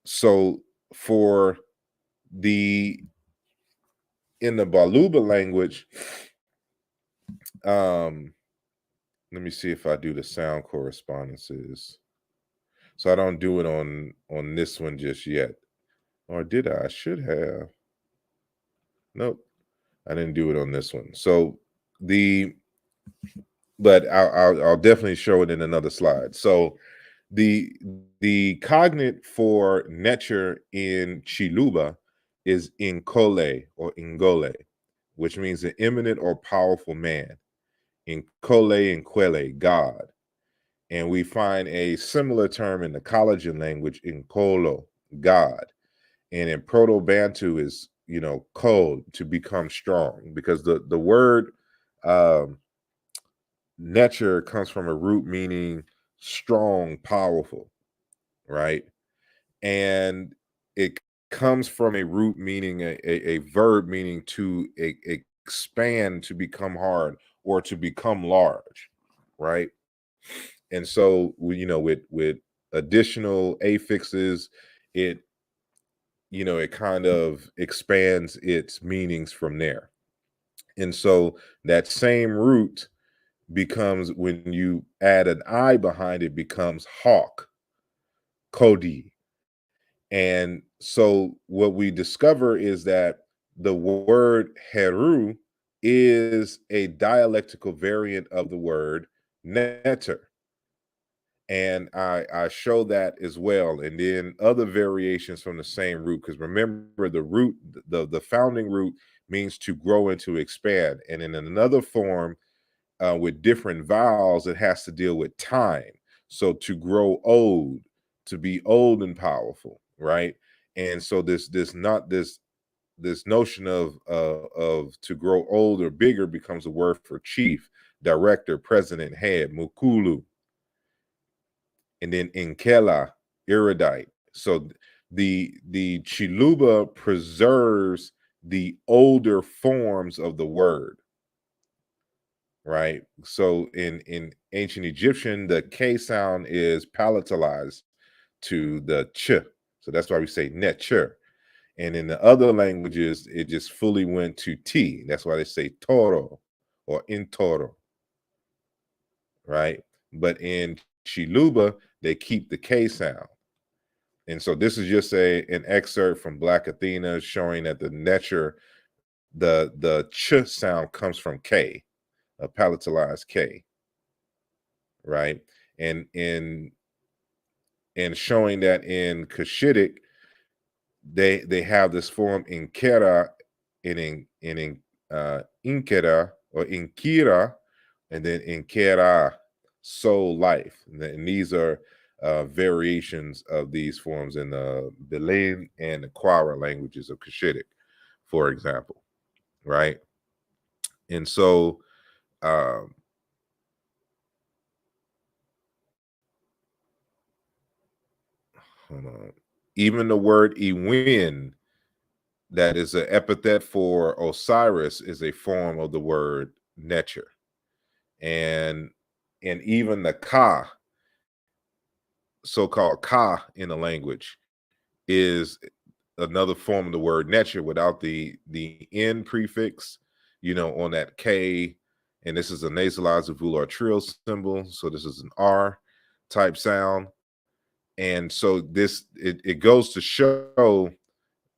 so for in the Baluba language, let me see if I do the sound correspondences. So I don't do it on this one just yet. Or did I? I should have. Nope, I didn't do it on this one. So but I'll definitely show it in another slide. So the cognate for netter in Chiluba is Inkole or Ingole, which means an eminent or powerful man. Inkole Inkwele, God. And we find a similar term in the collagen language, Inkolo, God. And in Proto-Bantu is, code, to become strong, because the word nature comes from a root meaning strong, powerful, right? And it comes from a root meaning, a verb meaning to expand, to become hard, or to become large, right? And so with additional affixes, it it kind of expands its meanings from there. And so that same root becomes, when you add an I behind it, becomes hawk, Kodi. And so what we discover is that the word heru is a dialectical variant of the word netter. And I show that as well. And then other variations from the same root, because remember, the root, the founding root means to grow and to expand. And in another form, with different vowels, it has to deal with time. So to grow old, to be old and powerful, right? And so this notion of to grow old or bigger becomes a word for chief, director, president, head, mukulu. And then Inkela, erudite. So the Chiluba preserves the older forms of the word, right? So in ancient Egyptian, the K sound is palatalized to the ch. So that's why we say netcher. And in the other languages, it just fully went to T. That's why they say toro or intoro, right? But in Chiluba, they keep the K sound. And so this is just an excerpt from Black Athena showing that the netcher, the ch sound comes from K, a palatalized K, right? And showing that in Cushitic, they have this form in Kera, in Inkera or Inkira, and then Inkera, soul, life. And these are variations of these forms in the Belen and the Kwara languages of Cushitic, for example, right? And so um, hold on. Even the word Iwin, that is an epithet for Osiris, is a form of the word Netcher. And even the Ka, so-called Ka in the language, is another form of the word Netcher without the N prefix, on that K. And this is a nasalized velar trill symbol. So this is an R type sound. And so it goes to show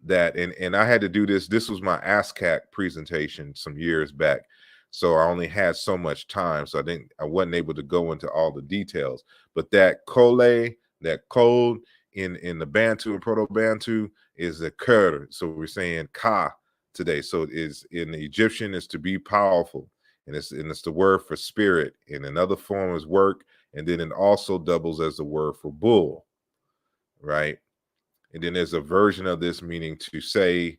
that, and I had to do this. This was my ASCAC presentation some years back, so I only had so much time, so I wasn't able to go into all the details. But that kole, that code in the Bantu and Proto-Bantu is a ker. So we're saying ka today. So it is in the Egyptian is to be powerful, and it's the word for spirit. In another form is work, and then it also doubles as the word for bull, right? And then there's a version of this meaning to say,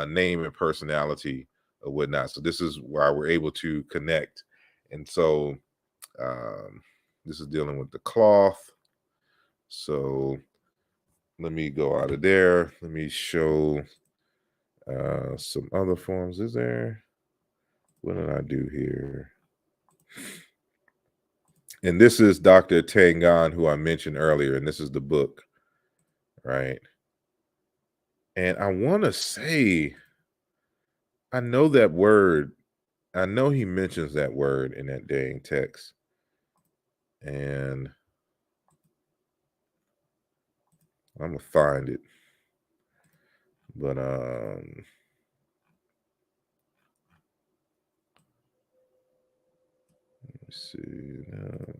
name and personality or whatnot. So this is why we're able to connect. And so this is dealing with the cloth. So let me go out of there. Let me show some other forms. Is there? What did I do here? And this is Dr. Tangan, who I mentioned earlier, and this is the book, right? And I want to say, I know that word. I know he mentions that word in that dang text. And I'm gonna find it. But let's see.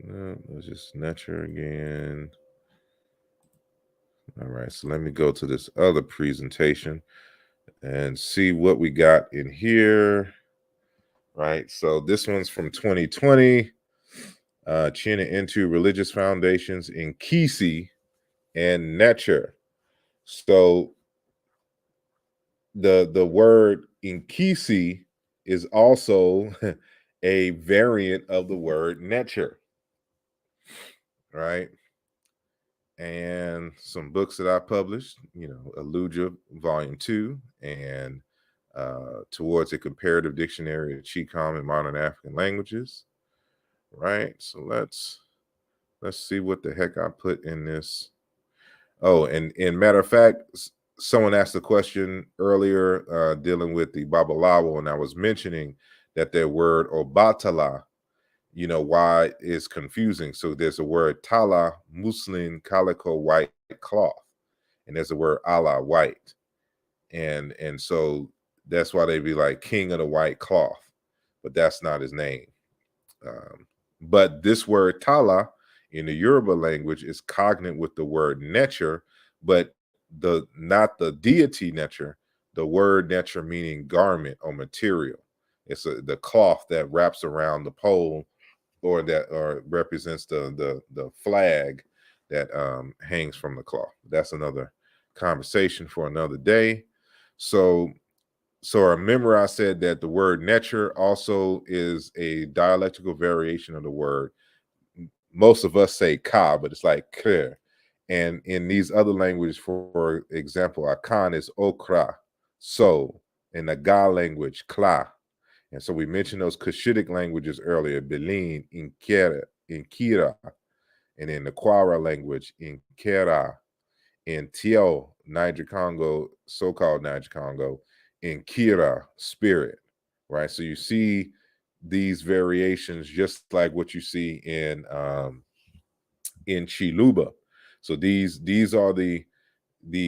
No, let's just nurture again. All right, so let me go to this other presentation. and see what we got in here. Right. So this one's from 2020. China into religious foundations in Kisi and Nature. So the word Inkisi is also a variant of the word Nature. Right. And some books that I published, Umoja Volume 2 and Towards a Comparative Dictionary of Chicom and Modern African Languages. Right. So let's see what the heck I put in this. Oh, and matter of fact, someone asked a question earlier dealing with the Babalawo, and I was mentioning that their word Obatala, why is confusing. So there's a word Tala, Muslim calico white cloth, and there's a word Allah, white. And so that's why they be like king of the white cloth, but that's not his name. But this word Tala in the Yoruba language is cognate with the word nature, but not the deity nature, the word nature meaning garment or material. It's the cloth that wraps around the pole or represents the flag that hangs from the cloth. That's another conversation for another day. So remember I said that the word nature also is a dialectical variation of the word. Most of us say ka, but it's like clear. And in these other languages, for example, akan is okra, so. In the Ga language, kla. And so we mentioned those Cushitic languages earlier, Belin, Inkira, and in the Kwara language, Inkera, in Tio, Niger Congo, so-called Niger Congo, in Kira, spirit, right? So you see these variations just like what you see in Chiluba. So these are the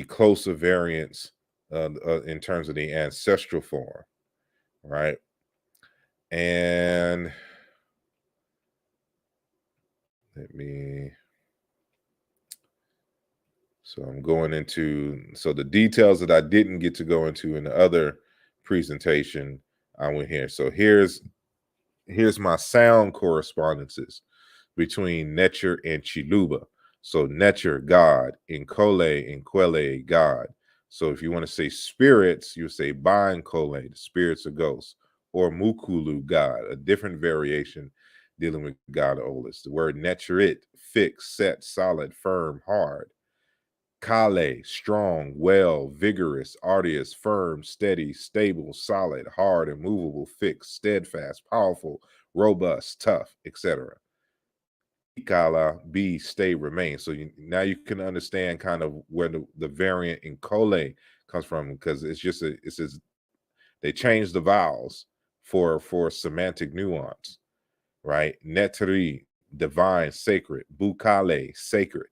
closer variants in terms of the ancestral form, right? And so I'm going into, so the details that I didn't get to go into in the other presentation, I went here. So here's my sound correspondences between Netcher and Chiluba. So Netcher, God, Inkwele, God. So if you want to say spirits, you say Ba Nkole, the spirits of ghosts, or Mukulu, God, a different variation dealing with God Olis. The word Netcherit, fixed, set, solid, firm, hard. Kale, strong, well, vigorous, arduous, firm, steady, stable, solid, hard, immovable, fixed, steadfast, powerful, robust, tough, etc. Ikala, be, stay, remain. So now you can understand kind of where the variant in Kole comes from, because they changed the vowels for semantic nuance, right? Netri, divine, sacred. Bukale, sacred.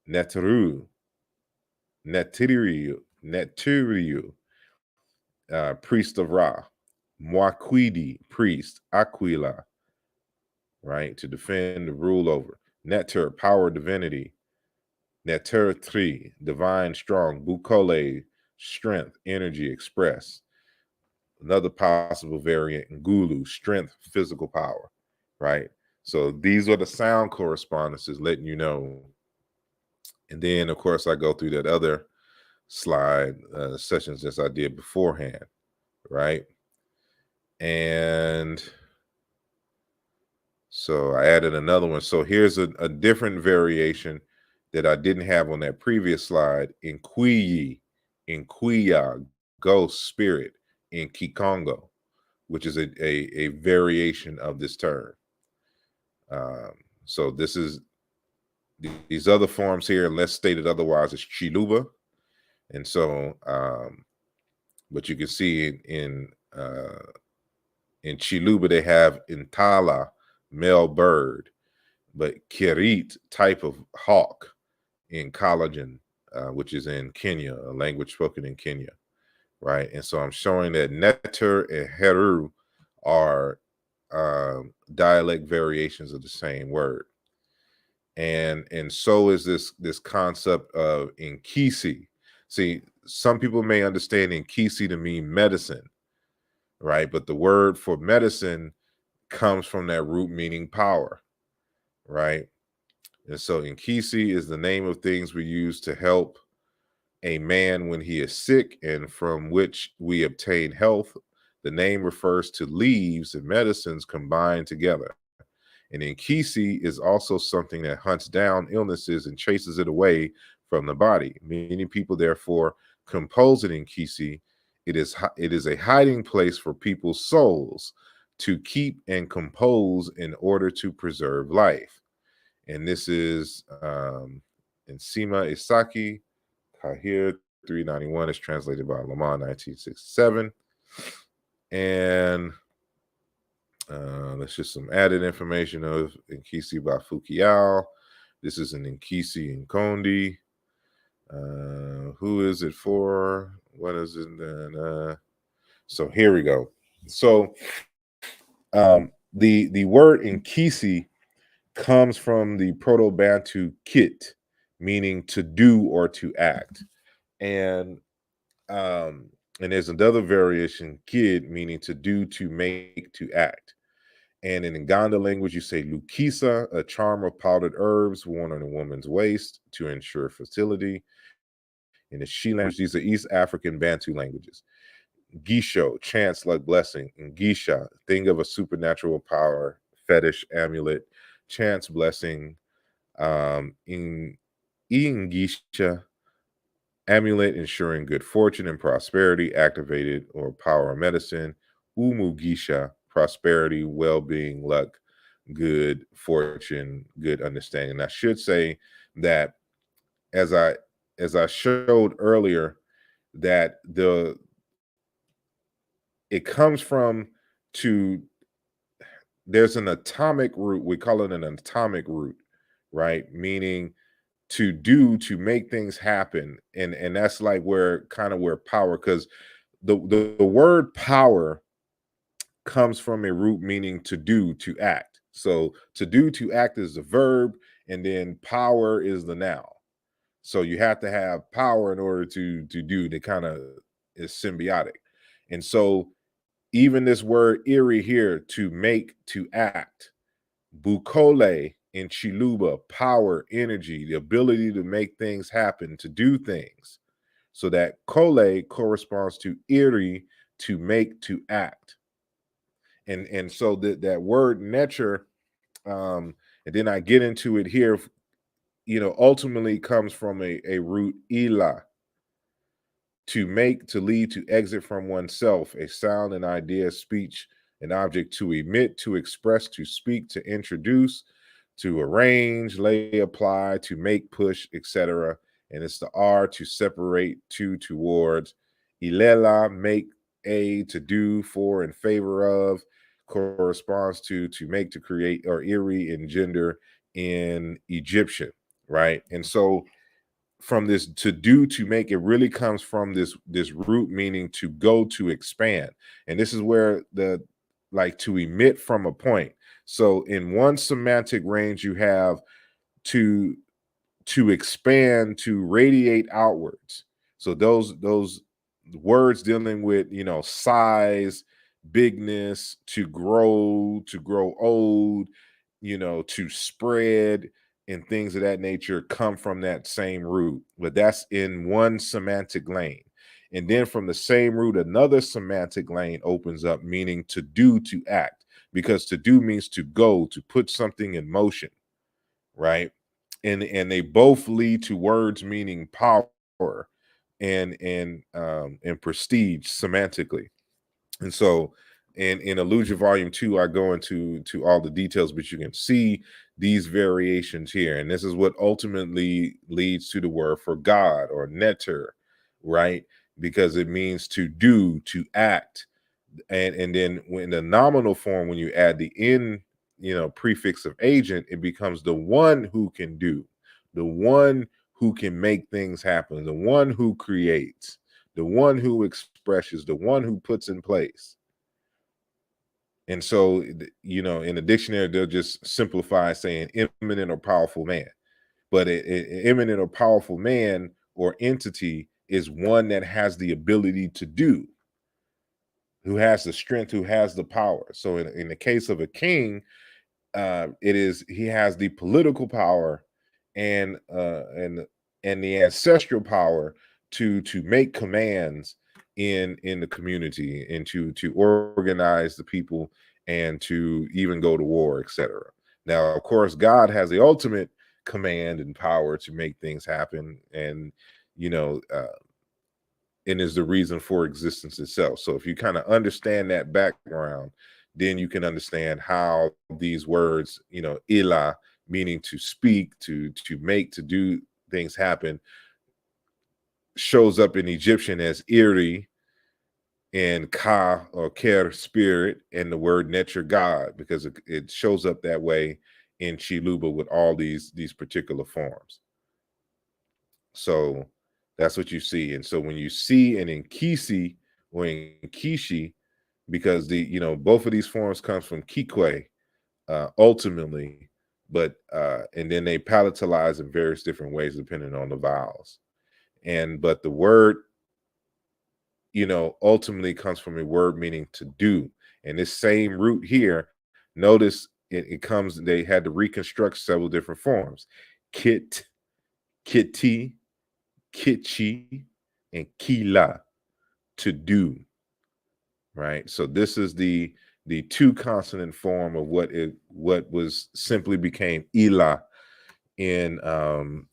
Netru, Netiriu, priest of Ra. Mwakwidi, priest. Aquila, right, to defend, the rule over. Neter, power, divinity. Neter 3, divine, strong. Bukole, strength, energy, express. Another possible variant, Ngulu, strength, physical power, right? So these are the sound correspondences letting you know. And then, of course, I go through that other slide sessions as I did beforehand, right? And so I added another one. So here's a different variation that I didn't have on that previous slide. In Kuya, ghost, spirit. In Kikongo, which is a variation of this term. So this is these other forms here, unless stated otherwise, is Chiluba. And so, but you can see in Chiluba, they have Intala, male bird, but Kirit, type of hawk, in Collagen, which is in Kenya, a language spoken in Kenya, right? And so I'm showing that Neter and Heru are dialect variations of the same word. And so is this concept of Inkisi. See, some people may understand Nkisi to mean medicine, right? But the word for medicine comes from that root meaning power, right? And so Nkisi is the name of things we use to help a man when he is sick and from which we obtain health. The name refers to leaves and medicines combined together. And Nkisi is also something that hunts down illnesses and chases it away from the body. Many people, therefore, compose it in Nkisi. It is a hiding place for people's souls to keep and compose in order to preserve life. And this is Nsima Isaki, Kahir 391, is translated by Lamont 1967. And that's just some added information of Nkisi by Fukiao. This is an Nkisi Nkondi. Who is it for? What is it then? So here we go. So the word Nkisi comes from the Proto-Bantu kit, meaning to do or to act. And there's another variation, kid, meaning to do, to make, to act. And in Nganda language, you say lukisa, a charm of powdered herbs worn on a woman's waist to ensure fertility. In the Shi language, these are East African Bantu languages. Gisho, chants like blessing. And Gisha, thing of a supernatural power, fetish, amulet, chants blessing. In Gisha, amulet ensuring good fortune and prosperity, activated or power of medicine. Umugisha, prosperity, well-being, luck, good fortune, good understanding. And I should say that as I showed earlier, that it comes from there's an atomic root, we call it an atomic root, right? Meaning to do, to make things happen. And that's like where power, because the word power comes from a root meaning to do, to act. So to do, to act is the verb, and then power is the noun. So you have to have power in order to do. That kind of is symbiotic. And so even this word iri here, to make, to act, Bukole in Chiluba, power, energy, the ability to make things happen, to do things. So that Kole corresponds to Iri, to make, to act. And so that word nature, and then I get into it here, ultimately comes from a root ila, to make, to lead, to exit from oneself, a sound, an idea, speech, an object, to emit, to express, to speak, to introduce, to arrange, lay, apply, to make, push, etc. And it's the R, to separate, to, towards. Ilela, make, a, to do, for, in favor of, corresponds to make, to create, or iri in gender in Egyptian, right? And so from this to do, to make, it really comes from this root meaning to go, to expand. And this is where to emit from a point. So in one semantic range, you have to expand, to radiate outwards. So those words dealing with size, bigness, to grow old, to spread, and things of that nature come from that same root. But that's in one semantic lane. And then from the same root, another semantic lane opens up, meaning to do, to act, because to do means to go, to put something in motion, right? And they both lead to words meaning power and prestige semantically. And so in Illusion Volume 2, I go into all the details, but you can see these variations here. And this is what ultimately leads to the word for God, or neter, right? Because it means to do, to act. And then when the nominal form, when you add the in, prefix of agent, it becomes the one who can do, the one who can make things happen, the one who creates, the one who expresses, the one who puts in place. And so, in the dictionary, they'll just simplify saying eminent or powerful man. But an eminent or powerful man or entity is one that has the ability to do, who has the strength, who has the power. So in the case of a king, he has the political power and the ancestral power to make commands in the community and to organize the people and to even go to war, etc. Now, of course, God has the ultimate command and power to make things happen, and and is the reason for existence itself. So if you kind of understand that background, then you can understand how these words, ilah, meaning to speak, to make, to do things happen, shows up in Egyptian as iri, and ka or ker, spirit, and the word necher, God, because it shows up that way in Chiluba with all these particular forms. So that's what you see. And so when you see an Inkisi or Inkishi, because both of these forms comes from Kikwe, ultimately, but and then they palatalize in various different ways depending on the vowels. But the word, ultimately comes from a word meaning to do. And this same root here, notice it comes, they had to reconstruct several different forms. Kit, kitty, kitchi, and kila, to do. Right. So this is the two consonant form of what was simply became ila in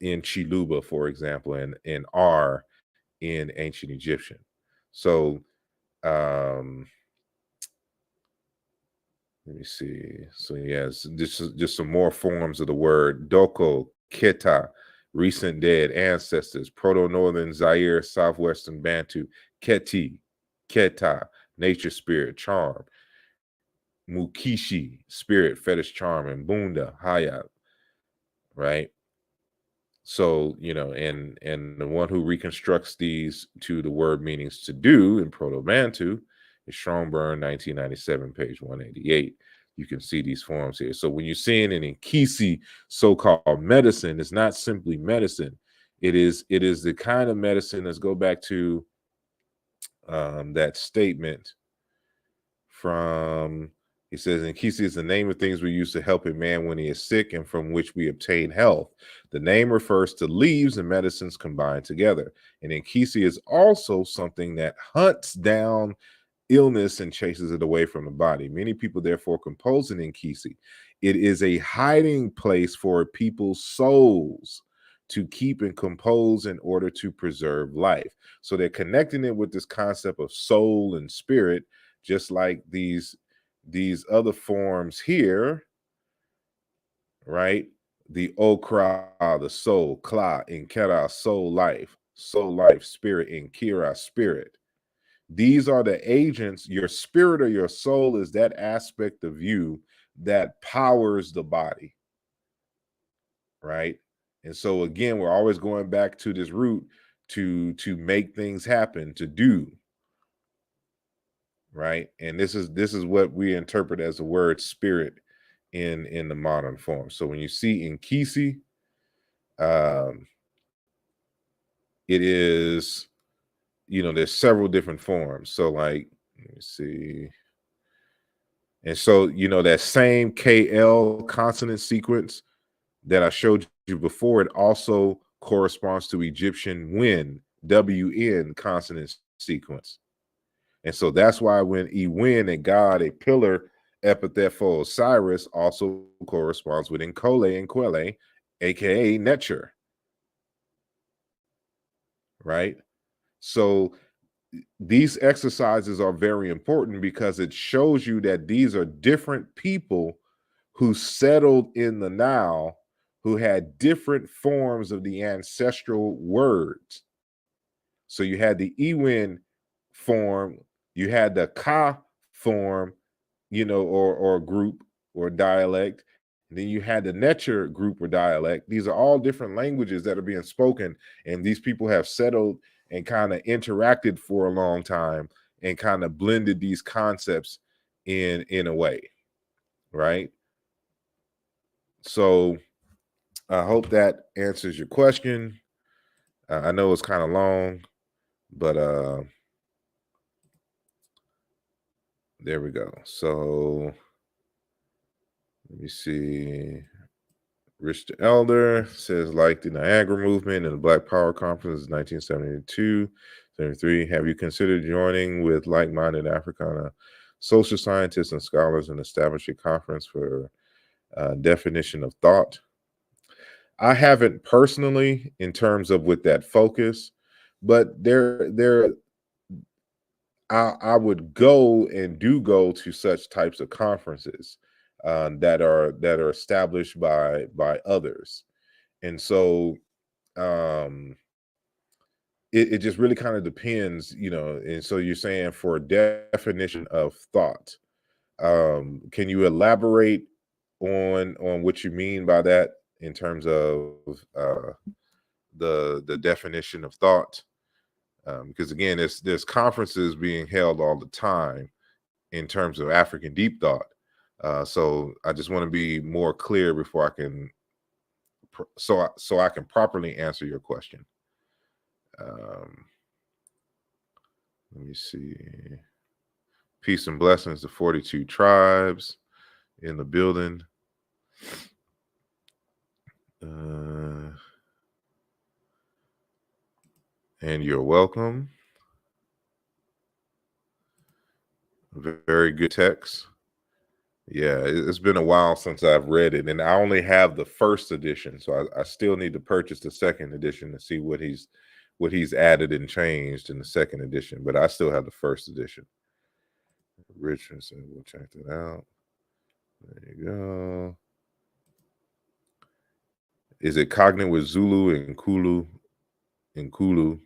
Chiluba, for example, and in R in ancient Egyptian. So let me see. So yes, this is just some more forms of the word. Doko, Keta, recent dead ancestors, Proto-Northern Zaire, Southwestern Bantu, Keti, Keta, nature spirit, charm, Mukishi, spirit, fetish, charm, and Bunda, Hayat, right? So, and the one who reconstructs these to the word meanings to do in Proto-Bantu is Schomburg, 1997, page 188. You can see these forms here. So when you're seeing an Inkisi so-called medicine, it's not simply medicine. It is the kind of medicine, let's go back to that statement from, he says, Inkisi is the name of things we use to help a man when he is sick and from which we obtain health. The name refers to leaves and medicines combined together. And Inkisi is also something that hunts down illness and chases it away from the body. Many people therefore compose an Inkisi. It is a hiding place for people's souls to keep and compose in order to preserve life. So they're connecting it with this concept of soul and spirit, just like these other forms here, right? The okra, the soul, kla, inkera, soul life, spirit, inkira, spirit. These are the agents. Your spirit or your soul is that aspect of you that powers the body, right? And so again, we're always going back to this root to make things happen, to do, right? And this is what we interpret as the word spirit in the modern form. So when you see Inkisi, it is, there's several different forms. So like, let me see. And so, that same KL consonant sequence that I showed you before, it also corresponds to Egyptian win, WN consonant sequence. And so that's why when Ewin, a god, a pillar epithet for Osiris, also corresponds with Nkole and Kwele, aka Netcher. Right? So these exercises are very important because it shows you that these are different people who settled in the Nile, who had different forms of the ancestral words. So you had the Ewin form, you had the Ka form, or group or dialect. And then you had the Netcher group or dialect. These are all different languages that are being spoken, and these people have settled and kind of interacted for a long time and kind of blended these concepts in a way, right? So I hope that answers your question. I know it's kind of long, But there we go. So let me see. Rich the Elder says, like the Niagara Movement and the Black Power Conference of 1972, 73, have you considered joining with like-minded Africana social scientists and scholars and establish a conference for definition of thought? I haven't personally, in terms of with that focus, but I would go and do go to such types of conferences that are established by others, and so it just really kind of depends, And so you're saying for a definition of thought, can you elaborate on what you mean by that in terms of the definition of thought? Because again, there's conferences being held all the time in terms of African deep thought. So I just want to be more clear before I can, so I can properly answer your question. Let me see. Peace and blessings to 42 tribes in the building. And you're welcome. Very good text. Yeah, it's been a while since I've read it, and I only have the first edition, so I still need to purchase the second edition to see what he's added and changed in the second edition. But I still have the first edition. Richard said, "We'll check that out." There you go. Is it cognate with Zulu and Kulu? In Kulu,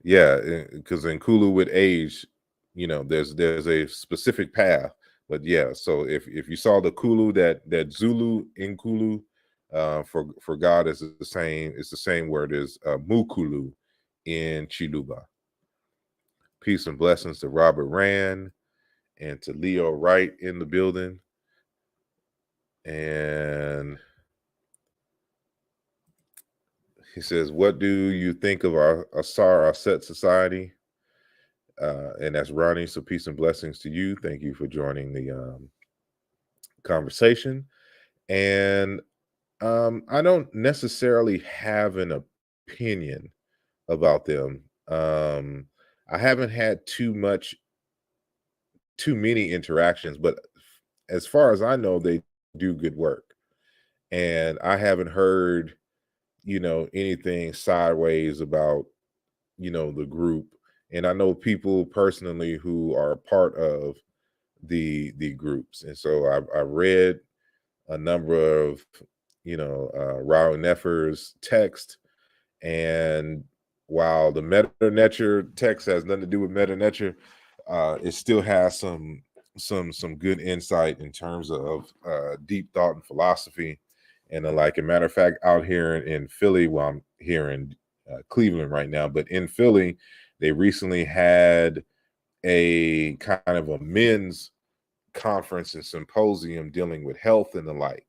yeah, because in Kulu with age, there's a specific path. But yeah, so if you saw the Kulu that Zulu in Kulu, for God is the same. It's the same word as Mukulu in Chiluba. Peace and blessings to Robert Rand and to Leo Wright in the building. And he says, "What do you think of our Asar Aset Society?" And that's Ronnie. So peace and blessings to you. Thank you for joining the conversation. And I don't necessarily have an opinion about them. I haven't had too many interactions, but as far as I know, they do good work. And I haven't heard, anything sideways about, the group. And I know people personally who are part of the groups, and so I've read a number of Raul Neffer's text, and while the meta nature text has nothing to do with meta nature, it still has some good insight in terms of deep thought and philosophy. And like a matter of fact, out here in Philly, well, I'm here in Cleveland right now, but in Philly, they recently had a kind of a men's conference and symposium dealing with health and the like.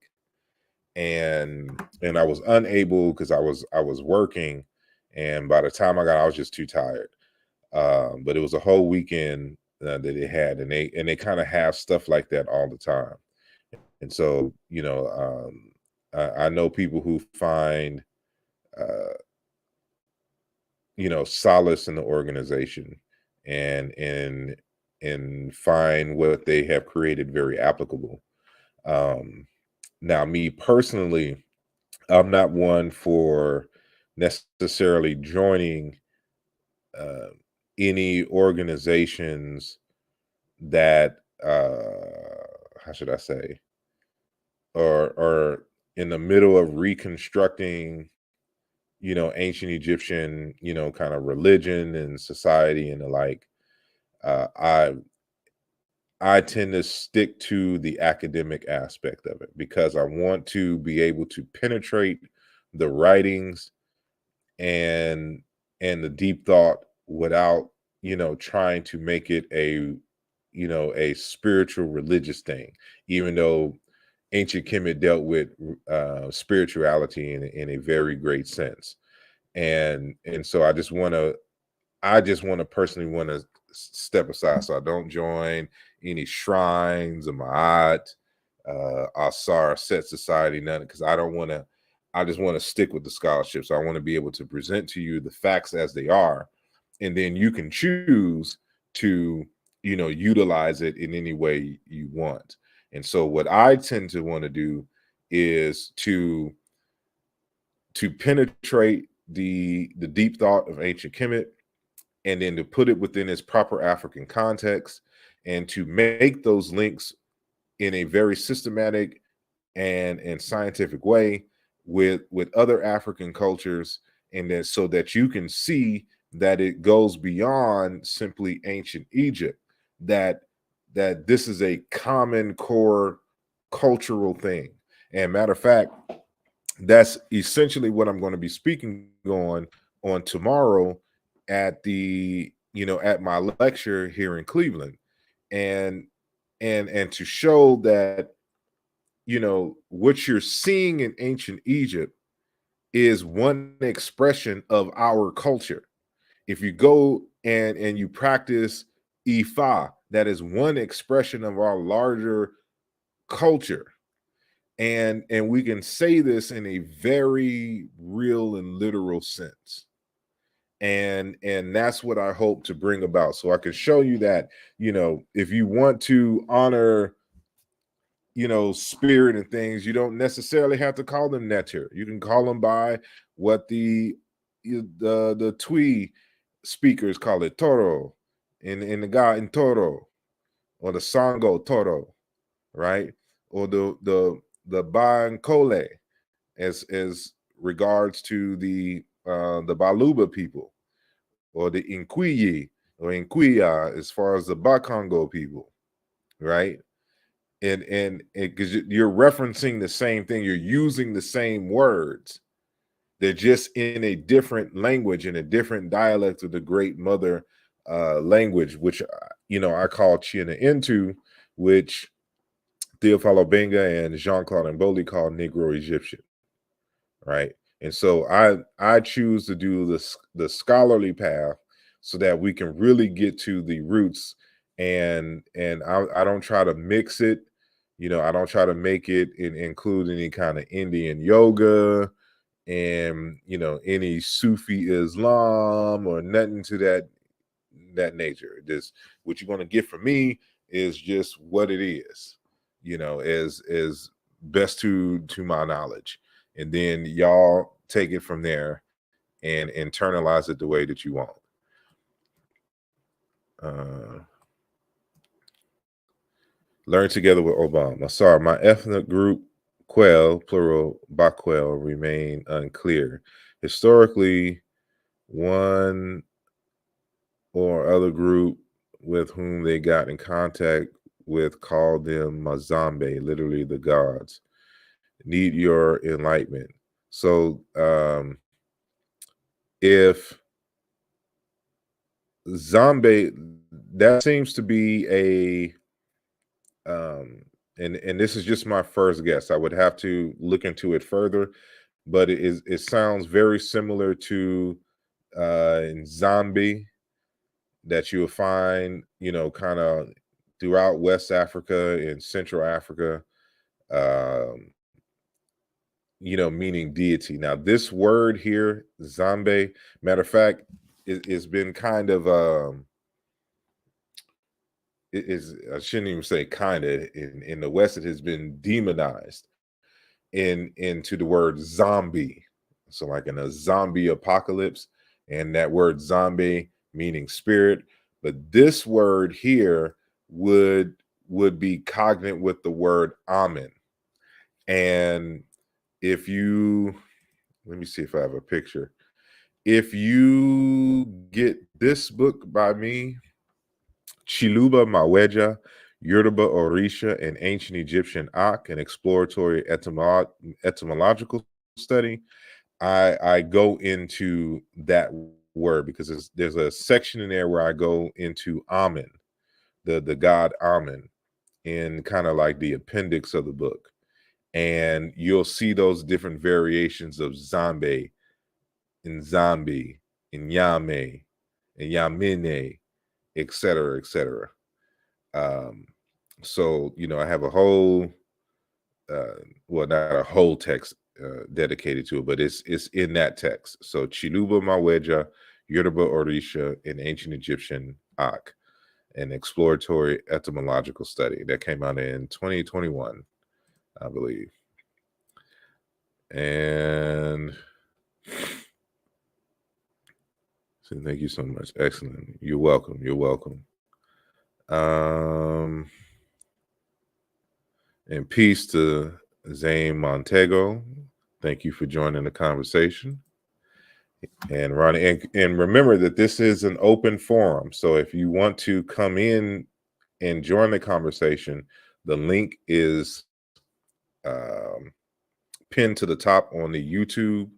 And I was unable because I was working, and by the time I got, I was just too tired. But it was a whole weekend that they had, and they kind of have stuff like that all the time. And so, I know people who find, solace in the organization, and find what they have created very applicable. Now, me personally, I'm not one for necessarily joining any organizations that how should I say, or in the middle of reconstructing, ancient Egyptian, kind of religion and society and the like. I tend to stick to the academic aspect of it because I want to be able to penetrate the writings and the deep thought without, trying to make it a spiritual religious thing, even though ancient Kemet dealt with spirituality in a very great sense. And so I just want to, I just personally want to step aside, so I don't join any shrines or Ma'at, Asar, Set Society, none, because I don't want to. I just want to stick with the scholarship. So I want to be able to present to you the facts as they are, and then you can choose to, utilize it in any way you want. And so what I tend to want to do is to penetrate the deep thought of ancient Kemet, and then to put it within its proper African context, and to make those links in a very systematic and scientific way with other African cultures, and then so that you can see that it goes beyond simply ancient Egypt, that this is a common core cultural thing. And matter of fact, that's essentially what I'm going to be speaking on tomorrow at the at my lecture here in Cleveland, and to show that what you're seeing in ancient Egypt is one expression of our culture. If you go and you practice Ifa, that is one expression of our larger culture. And we can say this in a very real and literal sense. And that's what I hope to bring about. So I can show you that, if you want to honor, spirit and things, you don't necessarily have to call them Neter. You can call them by what the Twi speakers call it, Toro, in the guy in Toro, or the Sango Toro, right? Or the Bankole, as regards to the Baluba people, or the Inquiyi or Inquiya as far as the Bakongo people, right? And because you're referencing the same thing, you're using the same words. They're just in a different language, in a different dialect of the great mother language, which I call China Into, which Theophilo Benga and Jean-Claude Mboli call Negro Egyptian, right? And so I choose to do the scholarly path so that we can really get to the roots, and I don't try to mix it. I don't try to make it include any kind of Indian yoga and any Sufi Islam or nothing to that nature. Just what you're going to get from me is just what it is, as best to my knowledge, and then y'all take it from there and internalize it the way that you want. Learn together with Obama. Sorry, my ethnic group, Quell, plural, Baquel, remain unclear. Historically, one or other group with whom they got in contact with called them Mazambe, literally the gods. Need your enlightenment. So if Zombie, that seems to be a and this is just my first guess. I would have to look into it further, but it sounds very similar to in Zombie, that you'll find, kind of throughout West Africa and Central Africa, um, meaning deity. Now, this word here, Zambe, matter of fact, it's been kind of it is, I shouldn't even say kind of, in the West, it has been demonized into the word zombie. So like in a zombie apocalypse, and that word zombie meaning spirit. But this word here would be cognate with the word amen. And if you, let me see if I have a picture. If you get this book by me, Chiluba Maweja, Yoruba Orisha, and Ancient Egyptian Ak, an exploratory etymological study, I go into that word because there's a section in there where I go into Amen, the god Amen, in kind of like the appendix of the book. And you'll see those different variations of Zambe, and Zombie, and Yame, and Yamine, etc., etc. So, you know, I have a whole, well, not a whole text dedicated to it, but it's in that text. So Chiluba Maweja, Yoruba Orisha, in Ancient Egyptian Ak, an exploratory etymological study that came out in 2021, I believe. And so thank you so much. Excellent. You're welcome. You're welcome. And peace to Zane Montego. Thank you for joining the conversation. And Ronnie, and remember that this is an open forum. So if you want to come in and join the conversation, the link is pinned to the top on the YouTube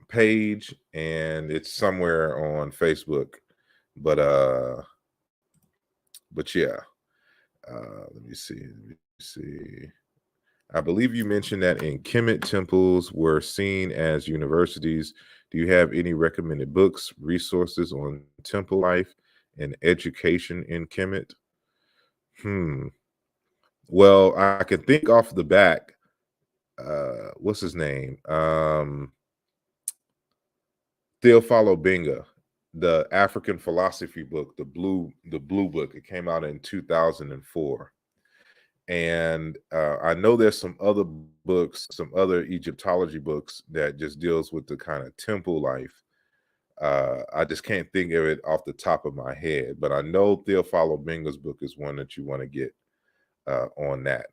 page, and it's somewhere on Facebook. But yeah. Let me see. I believe you mentioned that in Kemet temples were seen as universities. Do you have any recommended books, resources on temple life and education in Kemet? Well, I can think off the back. What's his name? Theophilo Benga, the African philosophy book, the blue book. It came out in 2004. And I know there's some other books, some other Egyptology books that just deals with the kind of temple life. I just can't think of it off the top of my head, but I know Theophilo Benga's book is one that you want to get on that.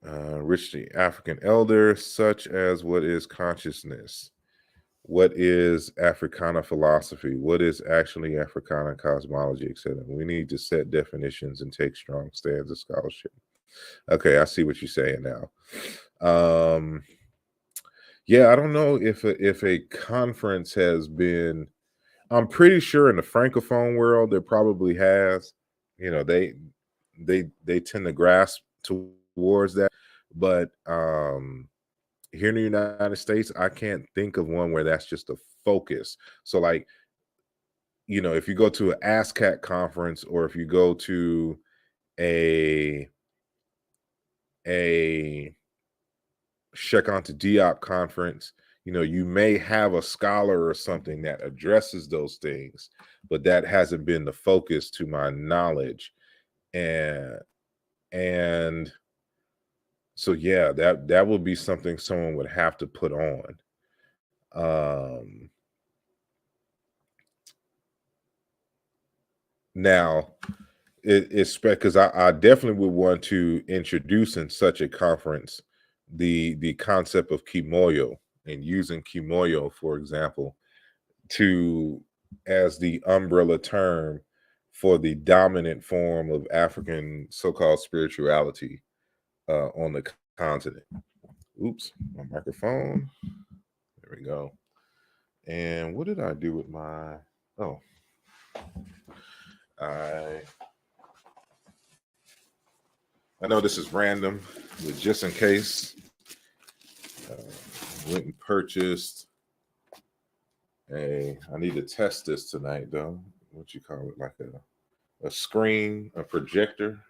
Rich the African elder, such as what is consciousness? What is Africana philosophy? What is actually Africana cosmology, etc.? We need to set definitions and take strong stands of scholarship. Okay, I see what you're saying now. Yeah, I don't know if a conference has been. I'm pretty sure in the Francophone world there probably has. You know, they tend to grasp towards that, but here in the United States, I can't think of one where that's just a focus. So, like, you know, if you go to an ASCAC conference, or if you go to a Sheikh Anta Diop conference, you know, you may have a scholar or something that addresses those things, but that hasn't been the focus to my knowledge. And so, yeah, that would be something someone would have to put on. Now, it's because I definitely would want to introduce in such a conference the concept of kimoyo, and using kimoyo, for example, as the umbrella term for the dominant form of African so-called spirituality on the continent. Oops, my microphone. There we go. And what did I do with my? Oh, I know this is random, but just in case, went and purchased I need to test this tonight, though. What you call it? Like a screen, a projector.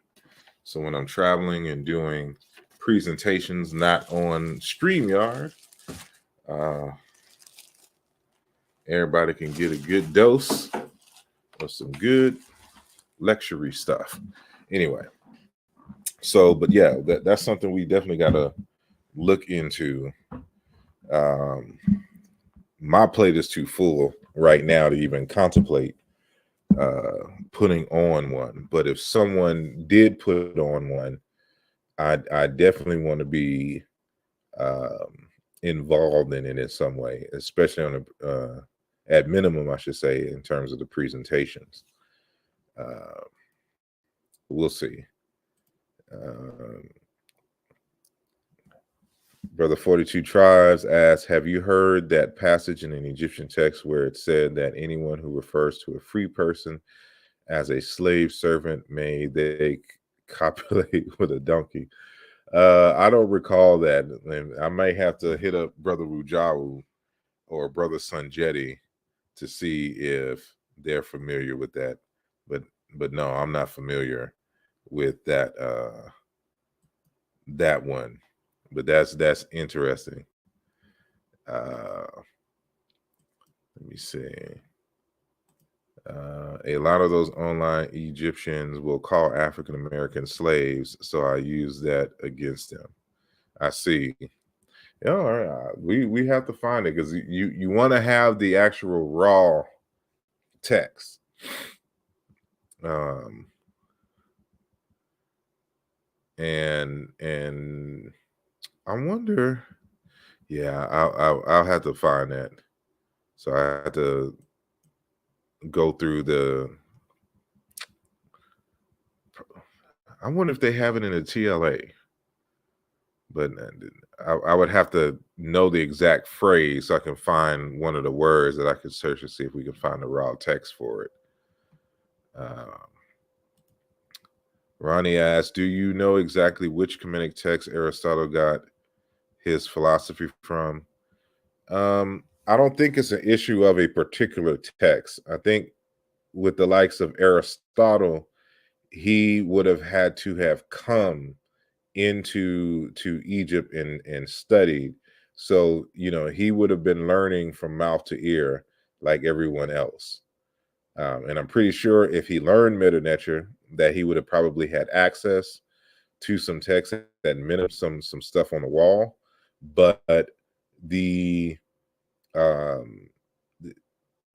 So when I'm traveling and doing presentations, not on StreamYard, everybody can get a good dose of some good lecture-y stuff. Anyway, so, but yeah, that's something we definitely got to look into. My plate is too full right now to even contemplate putting on one. But if someone did put on one, I definitely want to be involved in it in some way, especially on at minimum, I should say, in terms of the presentations. We'll see. Brother 42 Tribes asks, have you heard that passage in an Egyptian text where it said that anyone who refers to a free person as a slave servant may they copulate with a donkey? I don't recall that. And I may have to hit up Brother Rujawu or Brother Sanjetti to see if they're familiar with that. But no, I'm not familiar with that that one. But that's interesting. Let me see. A lot of those online Egyptians will call African American slaves, so I use that against them. I see. Yeah, all right. We have to find it because you want to have the actual raw text. And I wonder. Yeah, I'll have to find that. So I have to go through the. I wonder if they have it in the TLA, but I would have to know the exact phrase so I can find one of the words that I could search and see if we can find the raw text for it. Ronnie asked, "Do you know exactly which Comedic text Aristotle got his philosophy from?" I don't think it's an issue of a particular text. I think with the likes of Aristotle, he would have had to have come into Egypt and studied. So, he would have been learning from mouth to ear like everyone else. And I'm pretty sure if he learned Meta Nature, that he would have probably had access to some text that meant some stuff on the wall. But the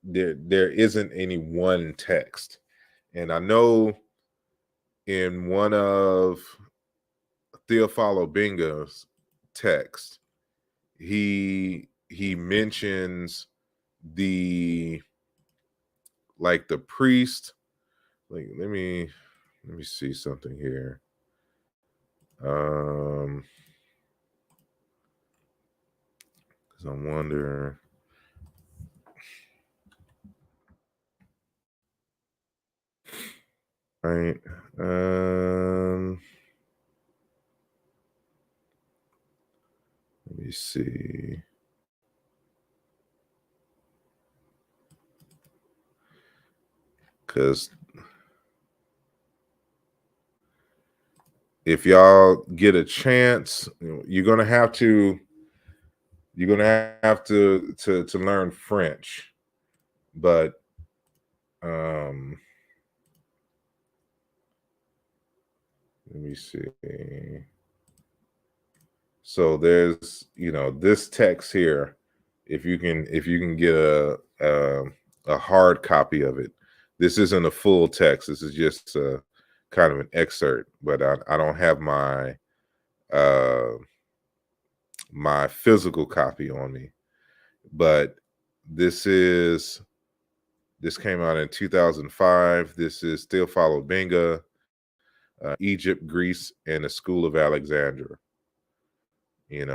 there isn't any one text. And I know in one of Theophilo Binga's text, he mentions the priest. Like, let me see something here. Because I wonder. Right. Let me see. Because if y'all get a chance, you're gonna have to learn French. But let me see. So there's this text here. If you can get a hard copy of it, this isn't a full text. This is just kind of an excerpt. But I don't have my my physical copy on me. But this came out in 2005. This is Theophilo Binga, Egypt, Greece, and the School of Alexandria. It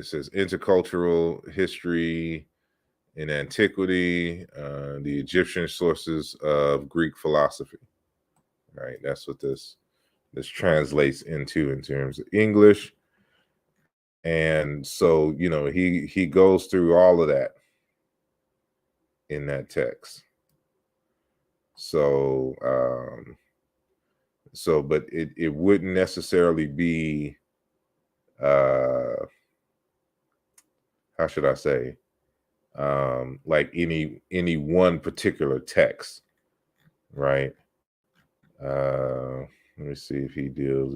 says intercultural history in antiquity, the Egyptian sources of Greek philosophy. Right, that's what this translates into in terms of English. And so, he goes through all of that in that text. So, but it wouldn't necessarily be, how should I say, like any one particular text, right? Let me see if he deals.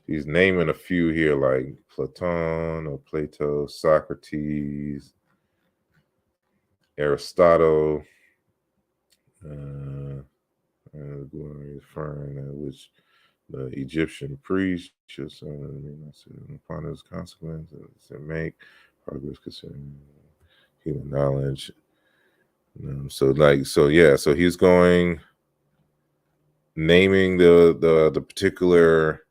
He's naming a few here, like Platon or Plato, Socrates, Aristotle, referring which the Egyptian priest just upon his consequences to make progress concerning human knowledge. So he's going naming the particular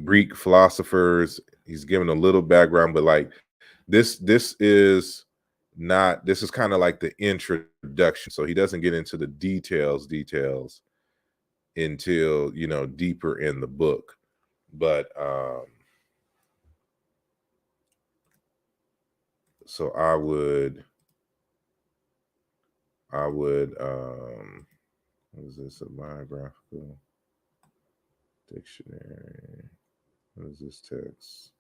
Greek philosophers. He's given a little background, but this is kind of like the introduction. So he doesn't get into the details until deeper in the book. But so I would what is this, a biographical dictionary? What is this text?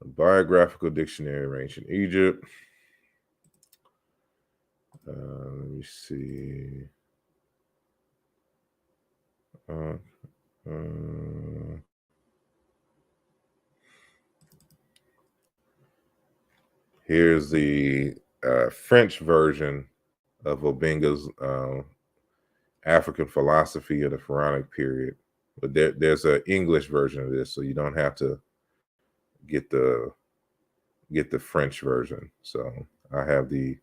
A biographical dictionary of ancient Egypt. Let me see. Here's the French version of Obenga's African philosophy of the Pharaonic period. But there's an English version of this, so you don't have to get the French version. So I have the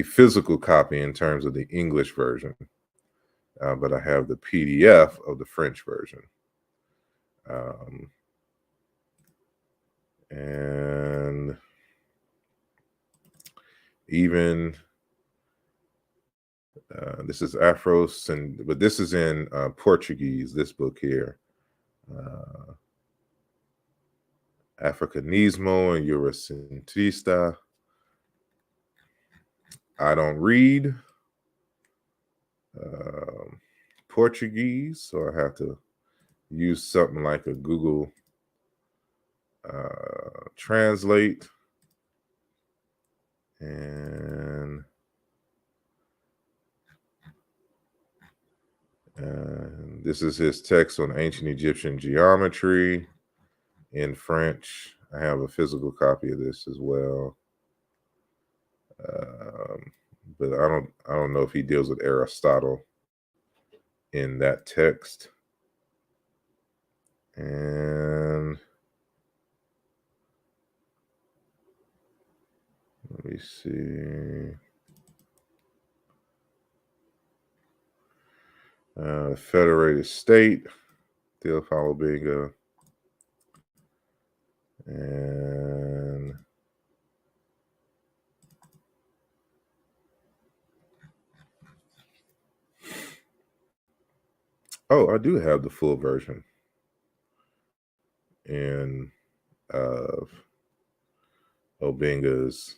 physical copy in terms of the English version, but I have the PDF of the French version. And even this is Afros, but this is in Portuguese. This book here, Africanismo and Eurocentrista. I don't read Portuguese, so I have to use something like a Google Translate. And this is his text on ancient Egyptian geometry in French. I have a physical copy of this as well. But I don't know if he deals with Aristotle in that text. And let me see. Federated State, Theophilo Binga. And I do have the full version in of Obenga's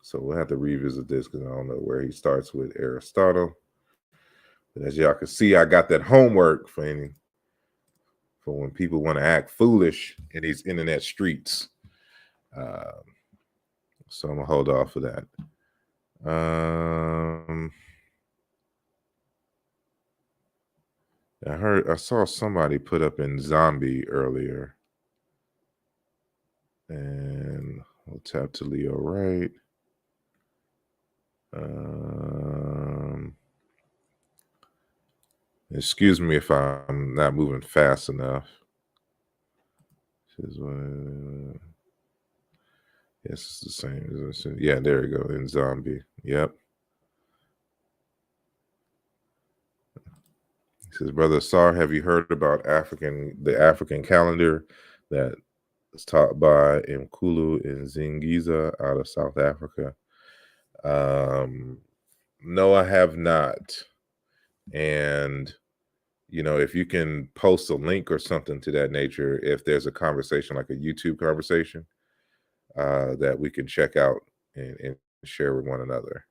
so we'll have to revisit this because I don't know where he starts with Aristotle. But as y'all can see, I got that homework for when people want to act foolish in these internet streets. So I'm gonna hold off of that. I saw somebody put up in Zombie earlier, and we'll tap to Leo right. Excuse me if I'm not moving fast enough. Yes, it's the same. Yeah, there we go. In Zombie. Yep. He says, Brother Sar, have you heard about the African calendar that is taught by Mkulu and Zingiza out of South Africa? No, I have not. And if you can post a link or something to that nature, if there's a conversation like a YouTube conversation that we can check out and share with one another.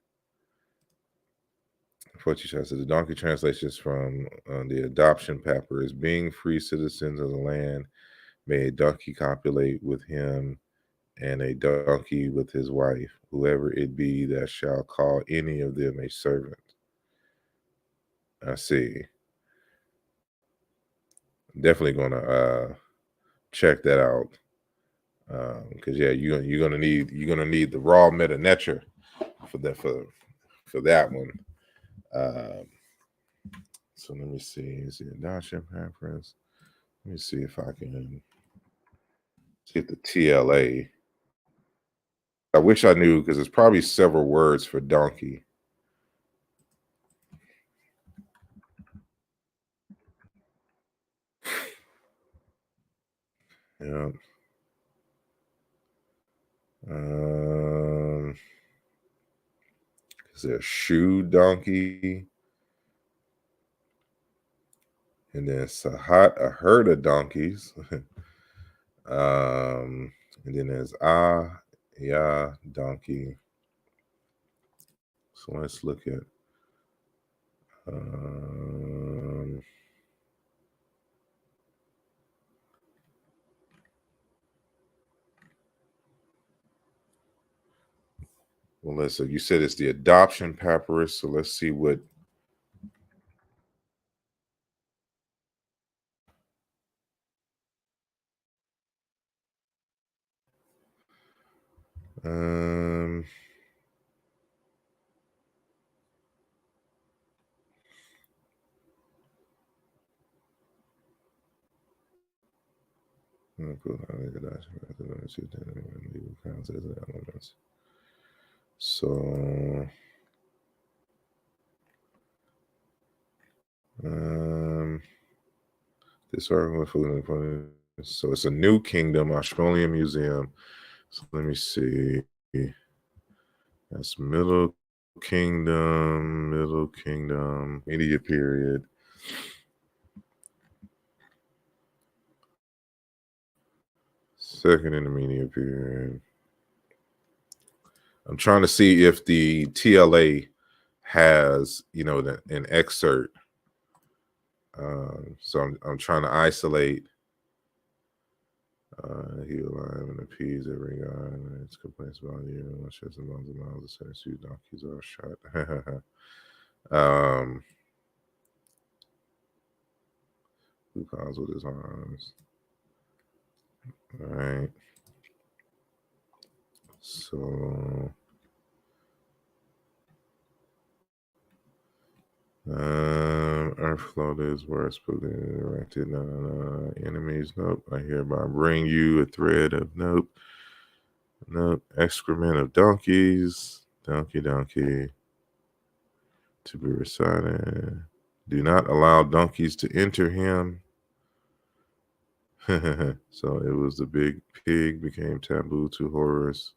Fortune says the donkey translations from the adoption papyrus: being free citizens of the land, may a donkey copulate with him, and a donkey with his wife, whoever it be that shall call any of them a servant. I see. Definitely gonna check that out because you're gonna need the raw meta nature for that one. So let me see. Is it adoption preference? Let me see if I can get the TLA. I wish I knew because there's probably several words for donkey. Yeah. Is there shoe donkey? And then Sahat, a herd of donkeys. And then there's Ya, donkey. So let's look at well, let's see. You said it's the adoption papyrus, so let's see what. So this article, so it's a new kingdom, Australian Museum. So let me see. That's Middle Kingdom, media period. Second intermediate period. I'm trying to see if the TLA has, an excerpt. So I'm trying to isolate. He alive and appease every god. It's complaints about you. Sheds and miles and miles of sense. You donkeys are shot. Who calls with his arms? All right. So earth floaters were spoken erected. No. Enemies, nope. I hereby bring you a thread of nope. Excrement of donkeys. Donkey. To be recited. Do not allow donkeys to enter him. So it was the big pig became taboo to Horus.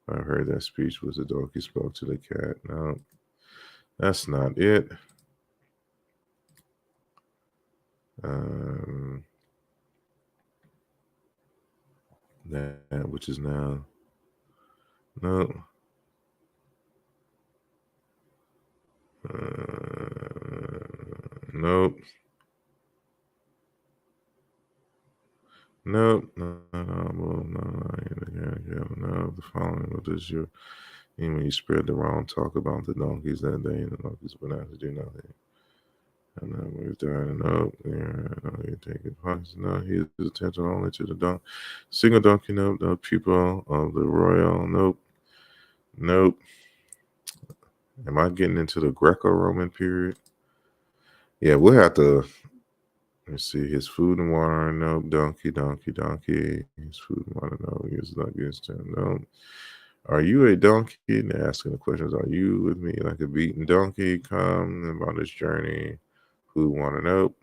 I heard that speech was the donkey spoke to the cat. No, that's not it. That which is now. No. Nope. Nope. No. The following was this your when you spread the wrong talk about the donkeys that day, and the donkeys went out to do nothing. And then we died. No, you take it. No, he is attention only to the single donkey. Nope. The pupil of the royal. Nope. Am I getting into the Greco-Roman period? Yeah, we'll have to. Let's see. His food and water. Nope. Donkey. His food and water. No. His luggage. Nope. Are you a donkey? And they're asking the questions. Are you with me like a beaten donkey? Come about this journey. Who want to know?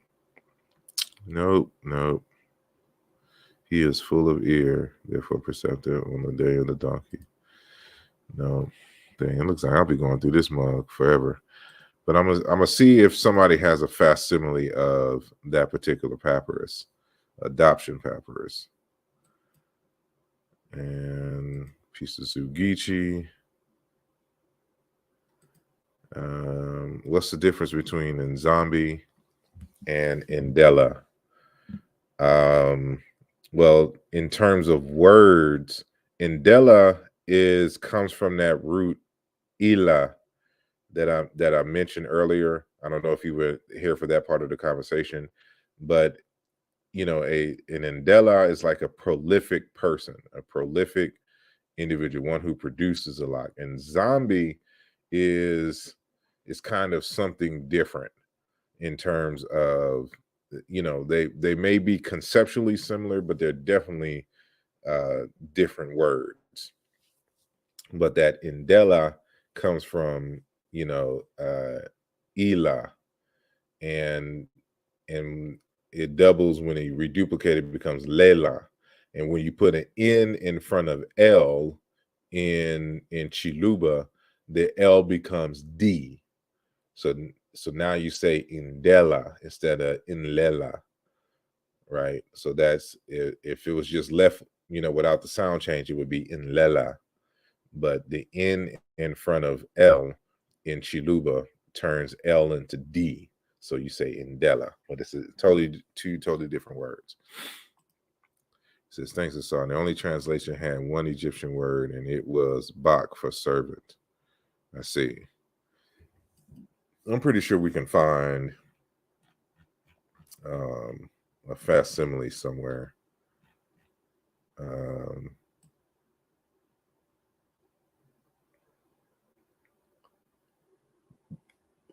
Nope. He is full of ear, therefore perceptive on the day of the donkey. No. Dang, it looks like I'll be going through this mug forever. But I'm gonna see if somebody has a facsimile of that particular papyrus, adoption papyrus. And piece of Zugichi. What's the difference between Nzambi and Ndela? Well, in terms of words, Ndela comes from that root ila that I mentioned earlier. I don't know if you were here for that part of the conversation, but an Ndela is like a prolific person, a prolific individual, one who produces a lot. And zombie is kind of something different in terms of, they may be conceptually similar, but they're definitely different words. But that Ndela comes from Ela, and it doubles when it reduplicated, becomes Lela. And when you put an N in front of L in Chiluba, the L becomes D. So So now you say indela instead of inlela, right? So that's if it was just left, without the sound change, it would be inlela. But the N in front of L in Chiluba turns L into D. So you say indela, but it's two totally different words. It says, thanks to Saw. The only translation had one Egyptian word, and it was bak for servant. I see. I'm pretty sure we can find a facsimile somewhere.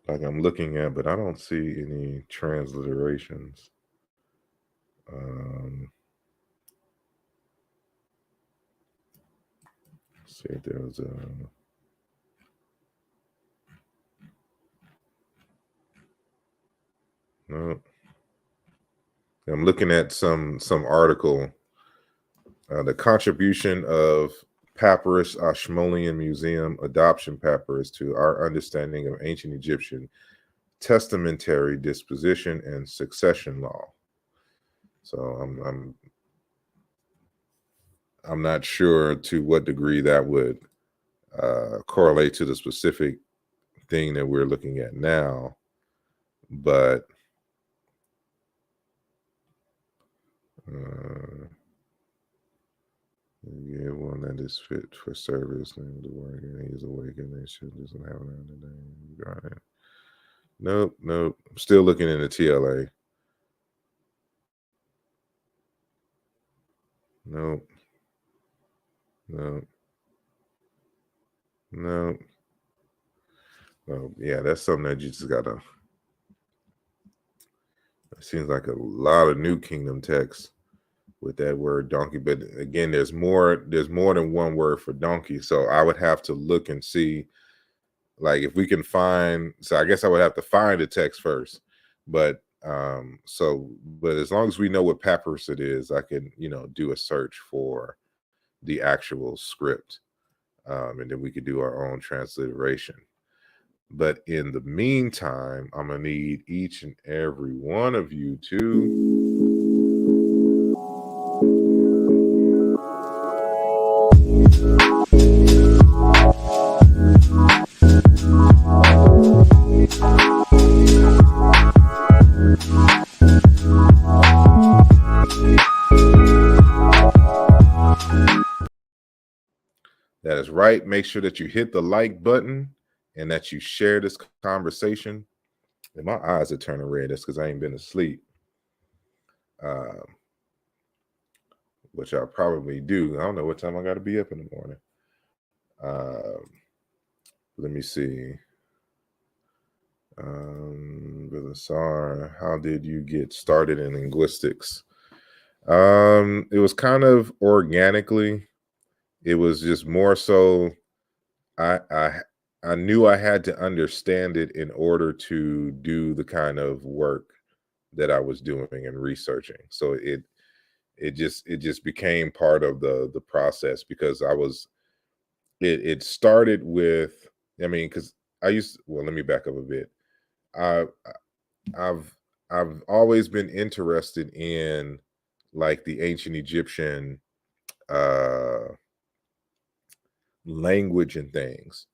Like I'm looking at, but I don't see any transliterations. See if there was a. No. I'm looking at some article. The contribution of Papyrus Ashmolean Museum adoption papyrus to our understanding of ancient Egyptian testamentary disposition and succession law. So I'm not sure to what degree that would correlate to the specific thing that we're looking at now, but yeah, one that is fit for service and the work, and he's awake and they should just have it today. Got it. Nope. I'm still looking in the TLA. Nope. Oh, yeah, that's something that you just gotta. It seems like a lot of New Kingdom text with that word donkey, but again, there's more than one word for donkey. So I would have to look and see, like, if we can find. So I guess I would have to find the text first, but but as long as we know what papyrus it is, I can do a search for the actual script, and then we could do our own transliteration. But in the meantime, I'm gonna need each and every one of you to that is right. Make sure that you hit the like button and that you share this conversation. And my eyes are turning red. That's because I ain't been asleep, which I probably do. I don't know what time I got to be up in the morning. Let me see. Brother Sar, how did you get started in linguistics? It was kind of organically. It was just more so I knew I had to understand it in order to do the kind of work that I was doing and researching. So it just became part of the process, because it started with, because let me back up a bit. I've always been interested in, like, the ancient Egyptian language and things.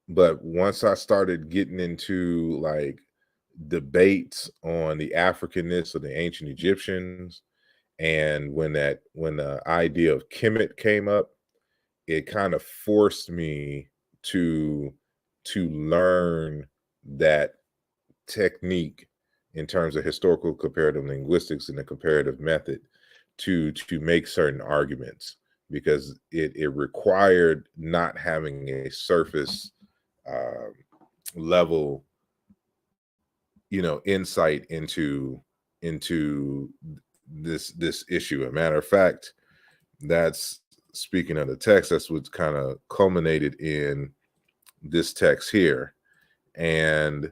But once I started getting into, like, debates on the Africanness of the ancient Egyptians, and when the idea of Kemet came up, it kind of forced me to learn that technique in terms of historical comparative linguistics and the comparative method to make certain arguments, because it required not having a surface level insight into this issue. A matter of fact, that's, speaking of the text, that's what kind of culminated in this text here. And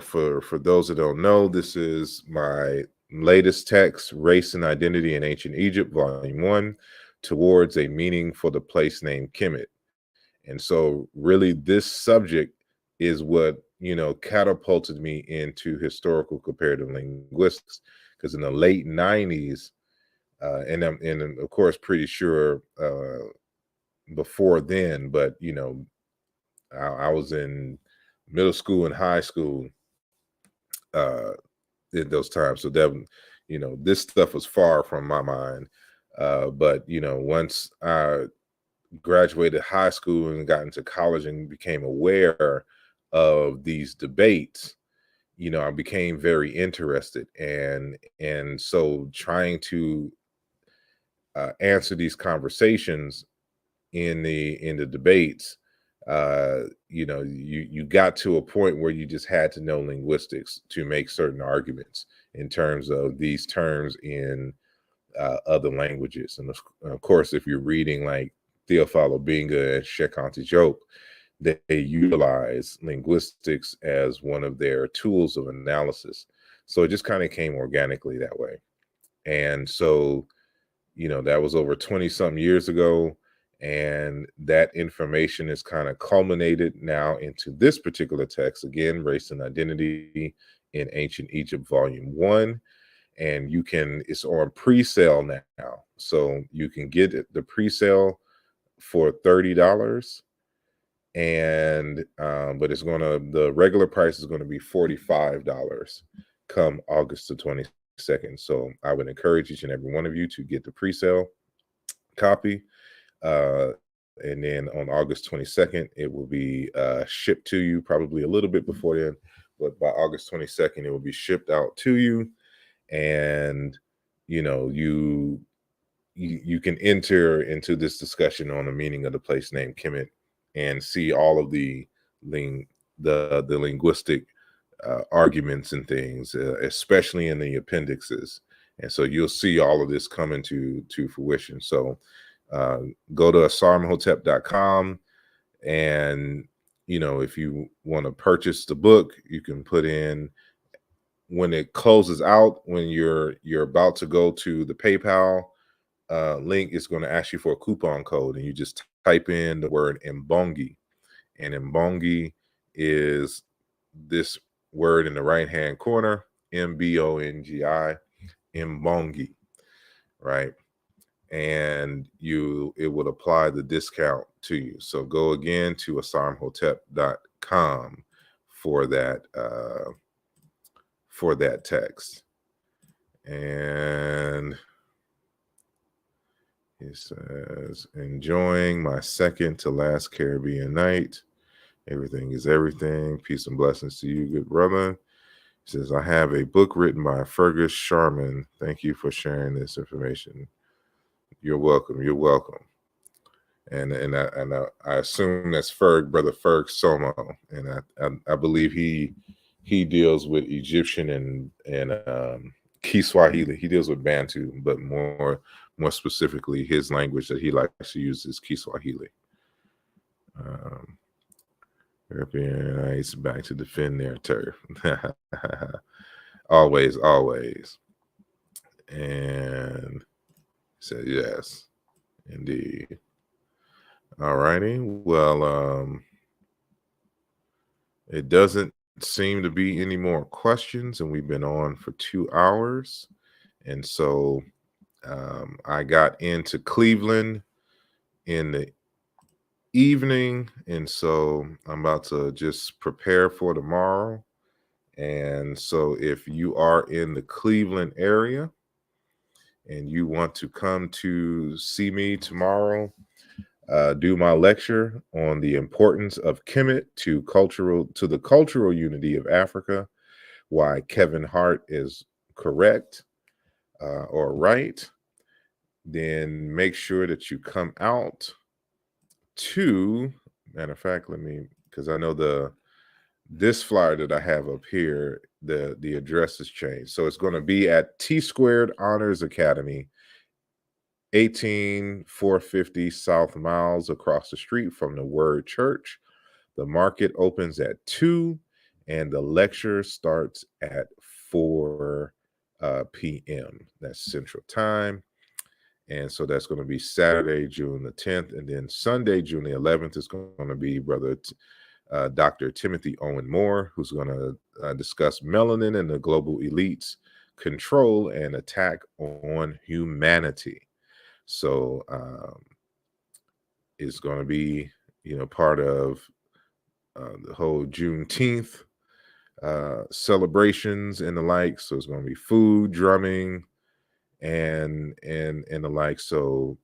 for those that don't know, this is my latest text, Race and Identity in Ancient Egypt, Volume 1, Towards a Meaning for the Place Named Kemet. And so really this subject is what catapulted me into historical comparative linguistics, because in the late 90s, and of course pretty sure before then, but I was in middle school and high school uh, in those times, so that this stuff was far from my mind. But once I graduated high school and got into college and became aware of these debates, I became very interested, and so trying to answer these conversations in the debates, you got to a point where you just had to know linguistics to make certain arguments in terms of these terms in other languages. And of course, if you're reading like Theophilo Binga and Shekanti Job, they utilize linguistics as one of their tools of analysis. So it just kind of came organically that way. And so, that was over 20 something years ago. And that information is kind of culminated now into this particular text, again, Race and Identity in Ancient Egypt, Volume 1. And it's on pre-sale now. So you can get the pre-sale for $30. And but the regular price is going to be $45 come August the 22nd. So I would encourage each and every one of you to get the pre-sale copy, and then on August 22nd it will be shipped to you, probably a little bit before then, but by August 22nd it will be shipped out to you. And you can enter into this discussion on the meaning of the place name Kemet and see all of the linguistic arguments and things, especially in the appendixes. And so you'll see all of this coming to fruition. So go to asarimhotep.com, and if you want to purchase the book, you can put in, when it closes out, when you're about to go to the PayPal link, it's going to ask you for a coupon code, and you just type in the word Mbongi. And Mbongi is this word in the right hand corner, Mbongi, Mbongi, right? And it would apply the discount to you. So go again to asarimhotep.com for that text. And he says, enjoying my second to last Caribbean night. Everything is everything. Peace and blessings to you, good brother. He says, I have a book written by Fergus Sharman. Thank you for sharing this information. You're welcome. You're welcome. And I assume that's brother Ferg Somo, and I believe he deals with Egyptian and Kiswahili. He deals with Bantu, but more specifically, his language that he likes to use is Kiswahili. Europeanites back to defend their turf. Always. And said yes, indeed. All righty. Well, it doesn't seem to be any more questions, and we've been on for 2 hours. And so I got into Cleveland in the evening, and so I'm about to just prepare for tomorrow. And so if you are in the Cleveland area and you want to come to see me tomorrow, do my lecture on the importance of Kemet to the cultural unity of Africa, why Kevin Hart is correct or right, then make sure that you come out to, matter of fact, because I know this flyer that I have up here, the address has changed. So it's going to be at T Squared Honors Academy, 18450 South Miles, across the street from the Word Church. The market opens at 2, and the lecture starts at 4 p.m. That's Central Time. And so that's going to be Saturday, June the 10th. And then Sunday, June the 11th, is going to be Brother Dr. Timothy Owen Moore, who's going to discuss melanin and the global elites' control and attack on humanity. So it's going to be, part of the whole Juneteenth celebrations and the like. So it's going to be food, drumming, and the like. So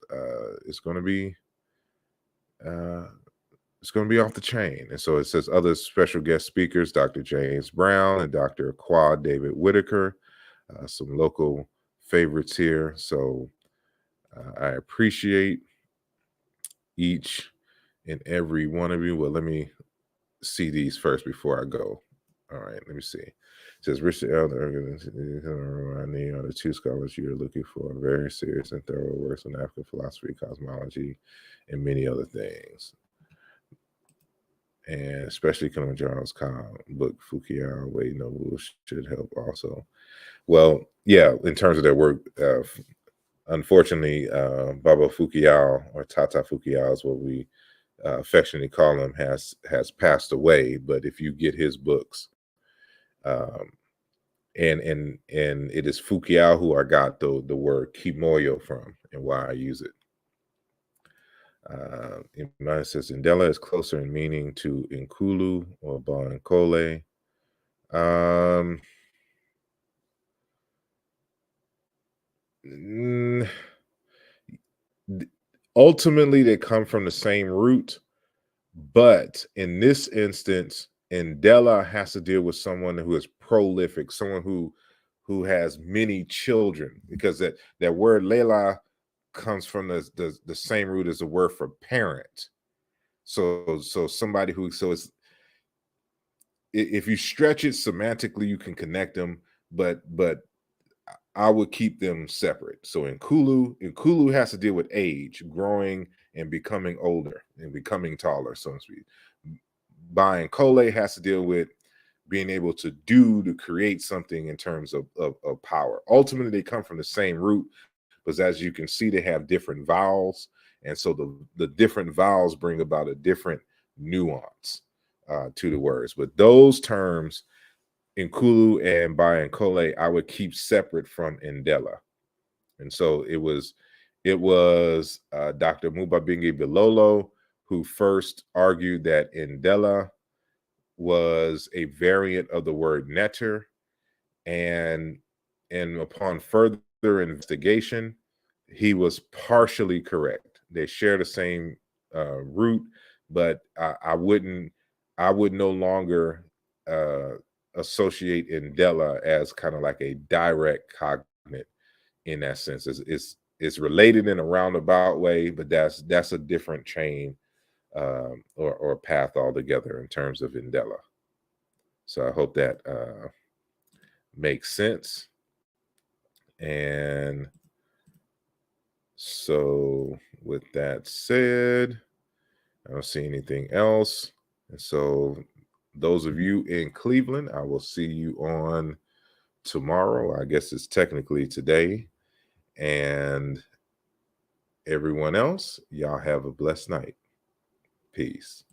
it's going to be off the chain. And so it says other special guest speakers: Dr. James Brown and Dr. Quad David Whitaker, some local favorites here. So I appreciate each and every one of you. Well, let me see these first before I go. All right, let me see. It says Richard Elder are the two scholars you're looking for. Very serious and thorough works on African philosophy, cosmology, and many other things. And especially Kilimanjaro's book, Fukuyama, Wade Noble should help also. Well, yeah, in terms of their work, unfortunately, Baba Fukuyama, or Tata Fukuyama is what we affectionately call him, has passed away. But if you get his books, and it is Fukuyama who I got the word kimoyo from, and why I use it. Imani says Indela is closer in meaning to Nkulu or Bankole. Ultimately, they come from the same root, but in this instance, Indela has to deal with someone who is prolific, someone who has many children, because that word Lela comes from the same root as the word for parent. So somebody who, so it's, if you stretch it semantically, you can connect them, but I would keep them separate. So Nkulu has to deal with age, growing and becoming older and becoming taller, so to speak. Bankole has to deal with being able to create something in terms of power. Ultimately, they come from the same root, but as you can see, they have different vowels. And so the different vowels bring about a different nuance to the words. But those terms, Nkulu and Bankole, I would keep separate from Indela. And so it was Dr. Mubabingi Bilolo who first argued that Indela was a variant of the word netter, and upon further investigation, he was partially correct. They share the same root, but I would no longer associate Indela as kind of like a direct cognate in that sense. It's related in a roundabout way, but that's a different chain or path altogether in terms of Indela. So I hope that makes sense. And so with that said, I don't see anything else. And so those of you in Cleveland, I will see you on tomorrow. I guess it's technically today. And everyone else, y'all have a blessed night. Peace.